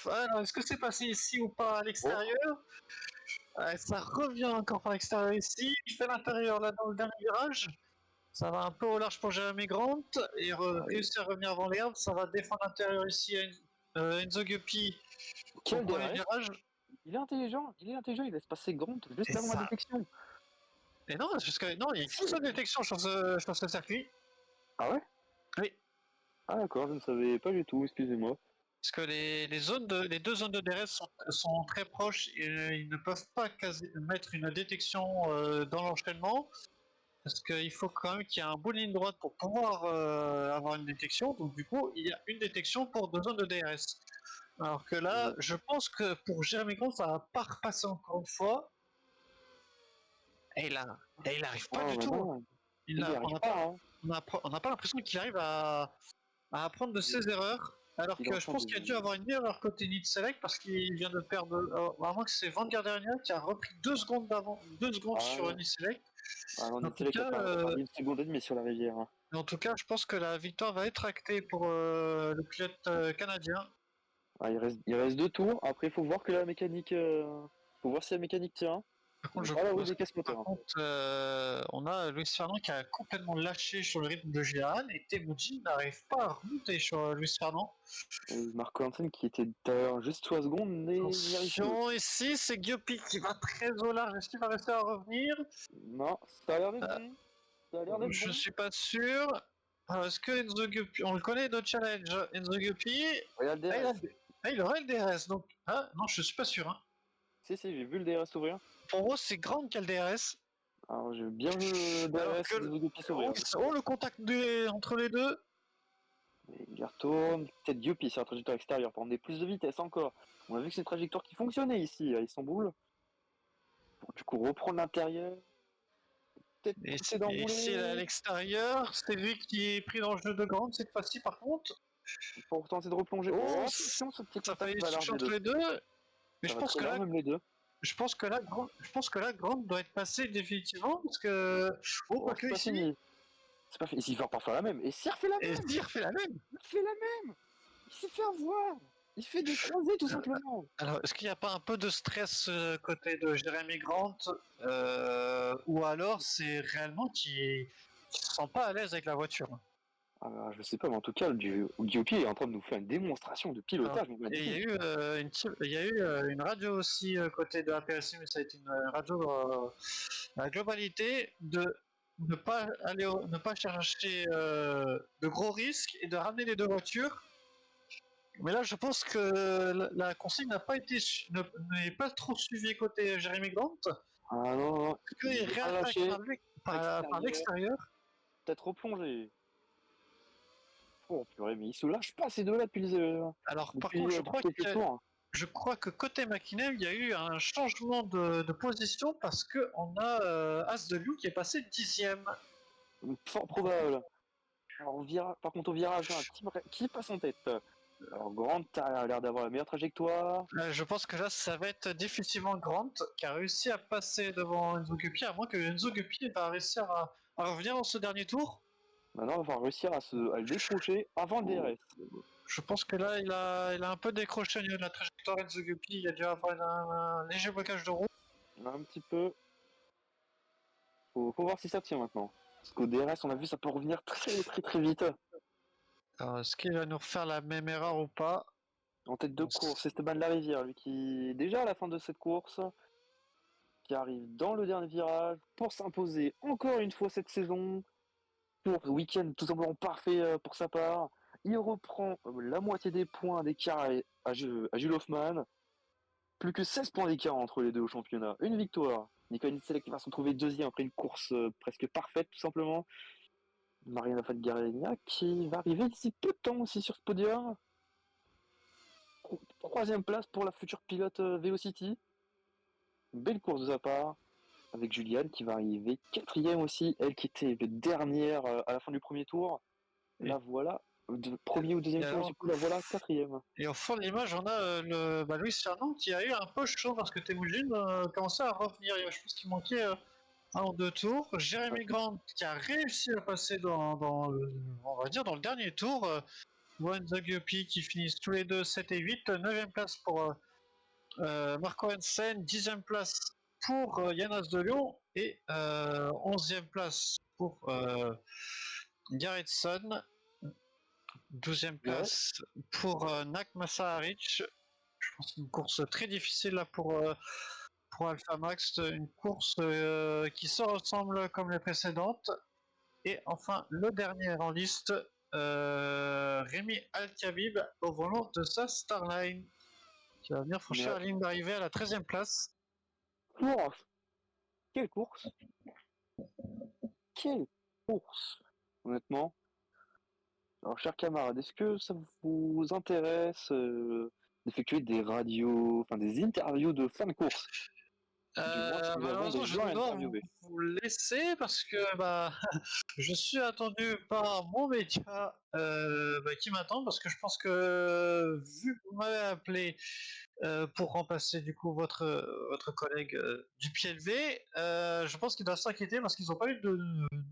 pas, alors est-ce que c'est passé ici ou pas à Oh, l'extérieur? Ça revient encore par l'extérieur ici, il fait l'intérieur là dans le dernier virage. Ça va un peu au large pour Jeremy Grant et ouais. réussir à revenir avant l'herbe. Ça va défendre l'intérieur ici à Enzo Guppy au Quel premier DRS? virage. Il est intelligent, il laisse passer Grant Et juste avant la ça. détection. Et non, non, il y a une seule détection sur ce circuit. Ah ouais? Oui. Ah d'accord, je ne savais pas du tout, excusez-moi. Parce que les deux zones de DRS sont très proches et ils ne peuvent pas mettre une détection dans l'enchaînement. Parce qu'il faut quand même qu'il y ait un bout de ligne droite pour pouvoir avoir une détection. Donc du coup, il y a une détection pour deux zones de DRS. Alors que là, je pense que pour Jeremy Grant, ça va pas repasser encore une fois. Et là, il n'arrive pas Ah du bah tout. non, il n'y On arrive n'a pas, pas, hein. on n'a pas l'impression qu'il arrive à apprendre de ses erreurs. Alors Il est en que je train pense de... qu'il y a dû avoir une erreur côté Need Select parce qu'il vient de perdre. Vraiment que c'est Van Gardenia qui a repris 2 secondes d'avant, 2 secondes Ah, sur Need Select. ah non, En tout Netselec a cas, perdu une seconde et demie sur la rivière. Hein. je pense que la victoire va être actée pour le pilote canadien. Ah, il reste 2 tours, après il faut voir que la mécanique... faut voir si la mécanique tient. Par On contre, n'est pas à l'abri des casse par moteurs. Hein. contre, on a Luis Fernand qui a complètement lâché sur le rythme de Gérard et Temujin n'arrive pas à remonter sur Luis Fernand. Marco Hansen qui était d'ailleurs juste 3 secondes n'y arrive plus. Attention, ici c'est Guppy qui va très au large. Est-ce qu'il va réussir à revenir? Non, ça a l'air d'être Euh, bon. Ça a l'air d'être Je bon. suis pas sûr. Alors, est-ce que Enzo Guppy, on le connaît de challenge, Enzo Guppy, Regarde le ah, DRS. il aurait le DRS, donc, non, je suis pas sûr. Hein. Si, j'ai vu le DRS s'ouvrir. Pour moi, c'est Grand qui a le DRS. Alors j'ai bien vu le Alors DRS que, de Guppy s'ouvrir. le contact entre les deux. Et il retourne. Peut-être Guppy sur la trajectoire extérieure pour emmener plus de vitesse encore. On a vu que c'est une trajectoire qui fonctionnait ici à Istanbul. Pour du coup reprendre l'intérieur. Peut-être pousser Et ici, à d'enrouler. l'extérieur, c'est lui qui est pris dans le jeu de Grand cette fois-ci, par contre. Pour tenter de replonger. Oh, Oh, attention, ce petit ça fait contact une va large discussion des entre deux. les deux. Mais Ça va très large même les deux. je pense que là, Grant doit être passé définitivement parce que. Oh, Oh, quoique c'est pas ici. fini. C'est pas fini. Il va pas faire la même. Et Cyr fait la Et même. Cyr fait la même. Il fait la même. Il s'est fait avoir. Il fait des croisés tout simplement. Alors, est-ce qu'il n'y a pas un peu de stress côté de Jeremy Grant ou alors c'est réellement qu'il se sent pas à l'aise avec la voiture? Ah, je sais pas, mais en tout cas, Guillaume est en train de nous faire une démonstration de Alors, pilotage. et il y a eu une radio aussi côté de la PSC, mais ça a été une radio la globalité de ne pas chercher de gros risques et de ramener les deux voitures. Mais là, je pense que la consigne n'a pas été n'est pas trop suivie côté Jeremy Grant. Ah non, non, non. Qu'il Il veut pas réattaque lâcher. par Extérieur. l'extérieur. Peut-être replonger. Oh purée, mais il se lâche pas ces deux-là Alors, par depuis, contre, depuis quelques tours. je crois que côté McKinnon, il y a eu un changement de position parce qu'on a As de Liu qui est passé 10ème. Fort probable. Alors, par contre, au virage 1, qui passe en tête? Alors, Grant a l'air d'avoir la meilleure trajectoire. Je pense que là, ça va être difficilement Grant qui a réussi à passer devant Enzo Guppy, à moins que Enzo Guppy va réussir à revenir dans ce dernier tour. Maintenant, il va réussir à le décrocher avant le DRS. Je pense que là, il a un peu décroché au niveau de la trajectoire Enzo Guppy. Il a dû avoir un léger blocage de roue. Un petit peu. Faut voir si ça tient maintenant. Parce qu'au DRS, on a vu, ça peut revenir très très très vite. Alors, est-ce qu'il va nous refaire la même erreur ou pas? En tête de course, c'est Esteban Larivière, lui qui est déjà à la fin de cette course, qui arrive dans le dernier virage pour s'imposer encore une fois cette saison. Pour le week-end tout simplement parfait pour sa part. Il reprend la moitié des points d'écart à Jules Hoffmann. Plus que 16 points d'écart entre les deux au championnat. Une victoire. Nicolas Nicelek va se retrouver deuxième après une course presque parfaite tout simplement. Mariana Fatgaregna qui va arriver d'ici peu de temps aussi sur ce podium. Troisième place pour la future pilote Velocity. Une belle course de sa part. Avec Juliane qui va arriver quatrième aussi. Elle qui était dernière à la fin du premier tour. La voilà. Premier ou deuxième tour, du coup, la voilà quatrième. Et au fond de l'image, on a Luis Fernand qui a eu un peu chaud parce que Temujin commençait à revenir. Je pense qu'il manquait un ou deux tours. Jérémy Grant qui a réussi à passer on va dire dans le dernier tour. Juan Zagiopi qui finissent tous les deux 7 et 8. 9e place pour Marco Hansen. 10e place pour Yanas de Lyon. Et 11e place pour Garretson. 12e place pour Nak Masaharic. Je pense que c'est une course très difficile là pour Alpha Max. Une course qui se ressemble comme les précédentes. Et enfin, le dernier en liste, Rémi Al-Khabib au volant de sa Starline, qui va venir franchir la ligne d'arrivée à la 13e place. Course. Quelle course. Quelle course. Honnêtement. Alors, chers camarades, est-ce que ça vous intéresse d'effectuer des radios, enfin des interviews de fin de course? Du moins, si nous avons Malheureusement, des je gens à dois interviewer. vous laisser parce que je suis attendu par mon média qui m'attend parce que je pense que vu que vous m'avez appelé pour remplacer du coup votre collègue du pied levé, je pense qu'il doit s'inquiéter parce qu'ils n'ont pas eu de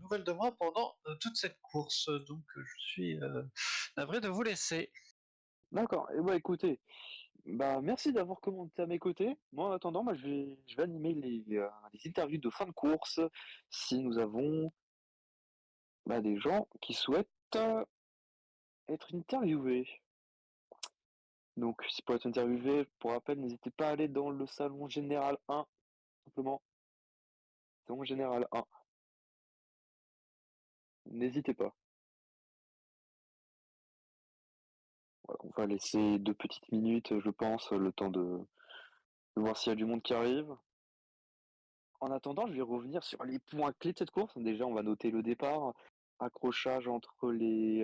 nouvelles de moi pendant toute cette course. Donc je suis navré de vous laisser. D'accord. Et bah écoutez, bah merci d'avoir commenté à mes côtés. Moi, en attendant, bah, je vais animer les interviews de fin de course si nous avons des gens qui souhaitent être interviewés. Donc, si pour être interviewé, pour rappel, n'hésitez pas à aller dans le salon général 1, simplement. Salon général 1. N'hésitez pas. Voilà, on va laisser 2 petites minutes, je pense, le temps de voir s'il y a du monde qui arrive. En attendant, je vais revenir sur les points clés de cette course. Déjà, on va noter le départ. Accrochage entre les...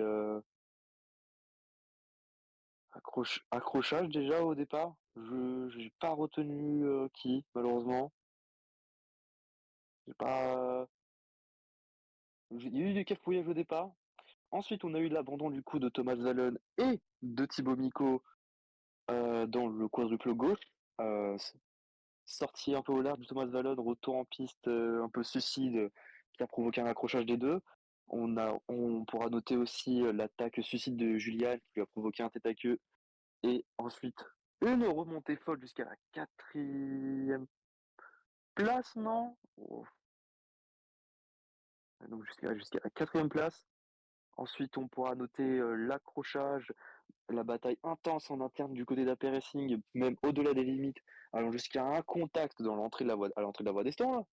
accrochage déjà au départ. Je n'ai pas retenu qui, malheureusement. J'ai pas... Il y a eu du cafouillage au départ. Ensuite, on a eu l'abandon du coup de Thomas Vallon et de Thibaut Mico dans le quadruple gauche. Euh, Sortie un peu au large de Thomas Vallon, retour en piste un peu suicide qui a provoqué un accrochage des deux. On pourra noter aussi l'attaque suicide de Julian qui lui a provoqué un tête à queue. Et ensuite, une remontée folle jusqu'à la quatrième place, non? Oh. Donc jusqu'à la quatrième place. Ensuite, on pourra noter l'accrochage, la bataille intense en interne du côté d'AP Racing, même au-delà des limites, allant jusqu'à un contact dans à l'entrée de la voie des stands. Là.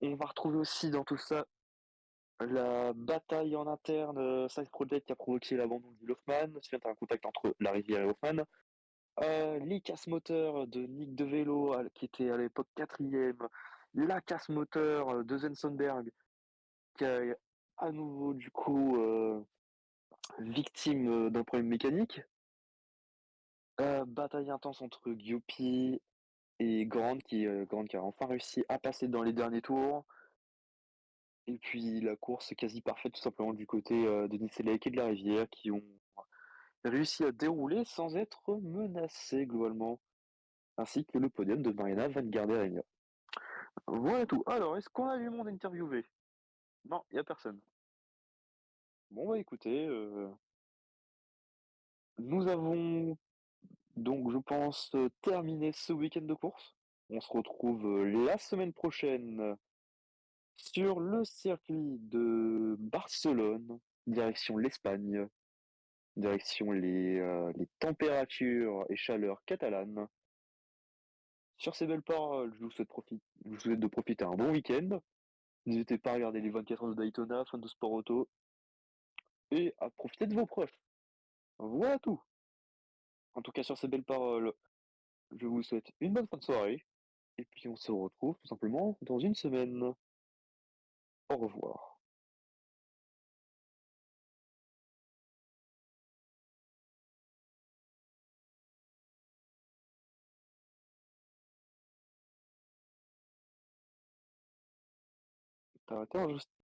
On va retrouver aussi dans tout ça la bataille en interne Side Project qui a provoqué l'abandon de Hoffman, suite à un contact entre la rivière et Hoffman. Les casse-moteurs de Nick De Velo, qui était à l'époque quatrième. La casse-moteur de Zensenberg, qui est à nouveau du coup victime d'un problème mécanique. Bataille intense entre Gyupi et Grant qui a enfin réussi à passer dans les derniers tours. Et puis la course quasi parfaite tout simplement du côté de Nicelek et de la Rivière qui ont réussi à dérouler sans être menacé globalement, ainsi que le podium de Mariana Van Garderinha. Voilà tout. Alors, est-ce qu'on a eu mon interviewé? Non, il n'y a personne. Bon, bah écoutez, nous avons donc, je pense, terminé ce week-end de course. On se retrouve la semaine prochaine sur le circuit de Barcelone, direction l'Espagne, direction les températures et chaleurs catalanes. Sur ces belles paroles, je vous souhaite de profiter un bon week-end. N'hésitez pas à regarder les 24 heures de Daytona, fan de sport auto, et à profiter de vos proches. Voilà tout. En tout cas, sur ces belles paroles, je vous souhaite une bonne fin de soirée, et puis on se retrouve tout simplement dans une semaine. Au revoir. T'as arrêté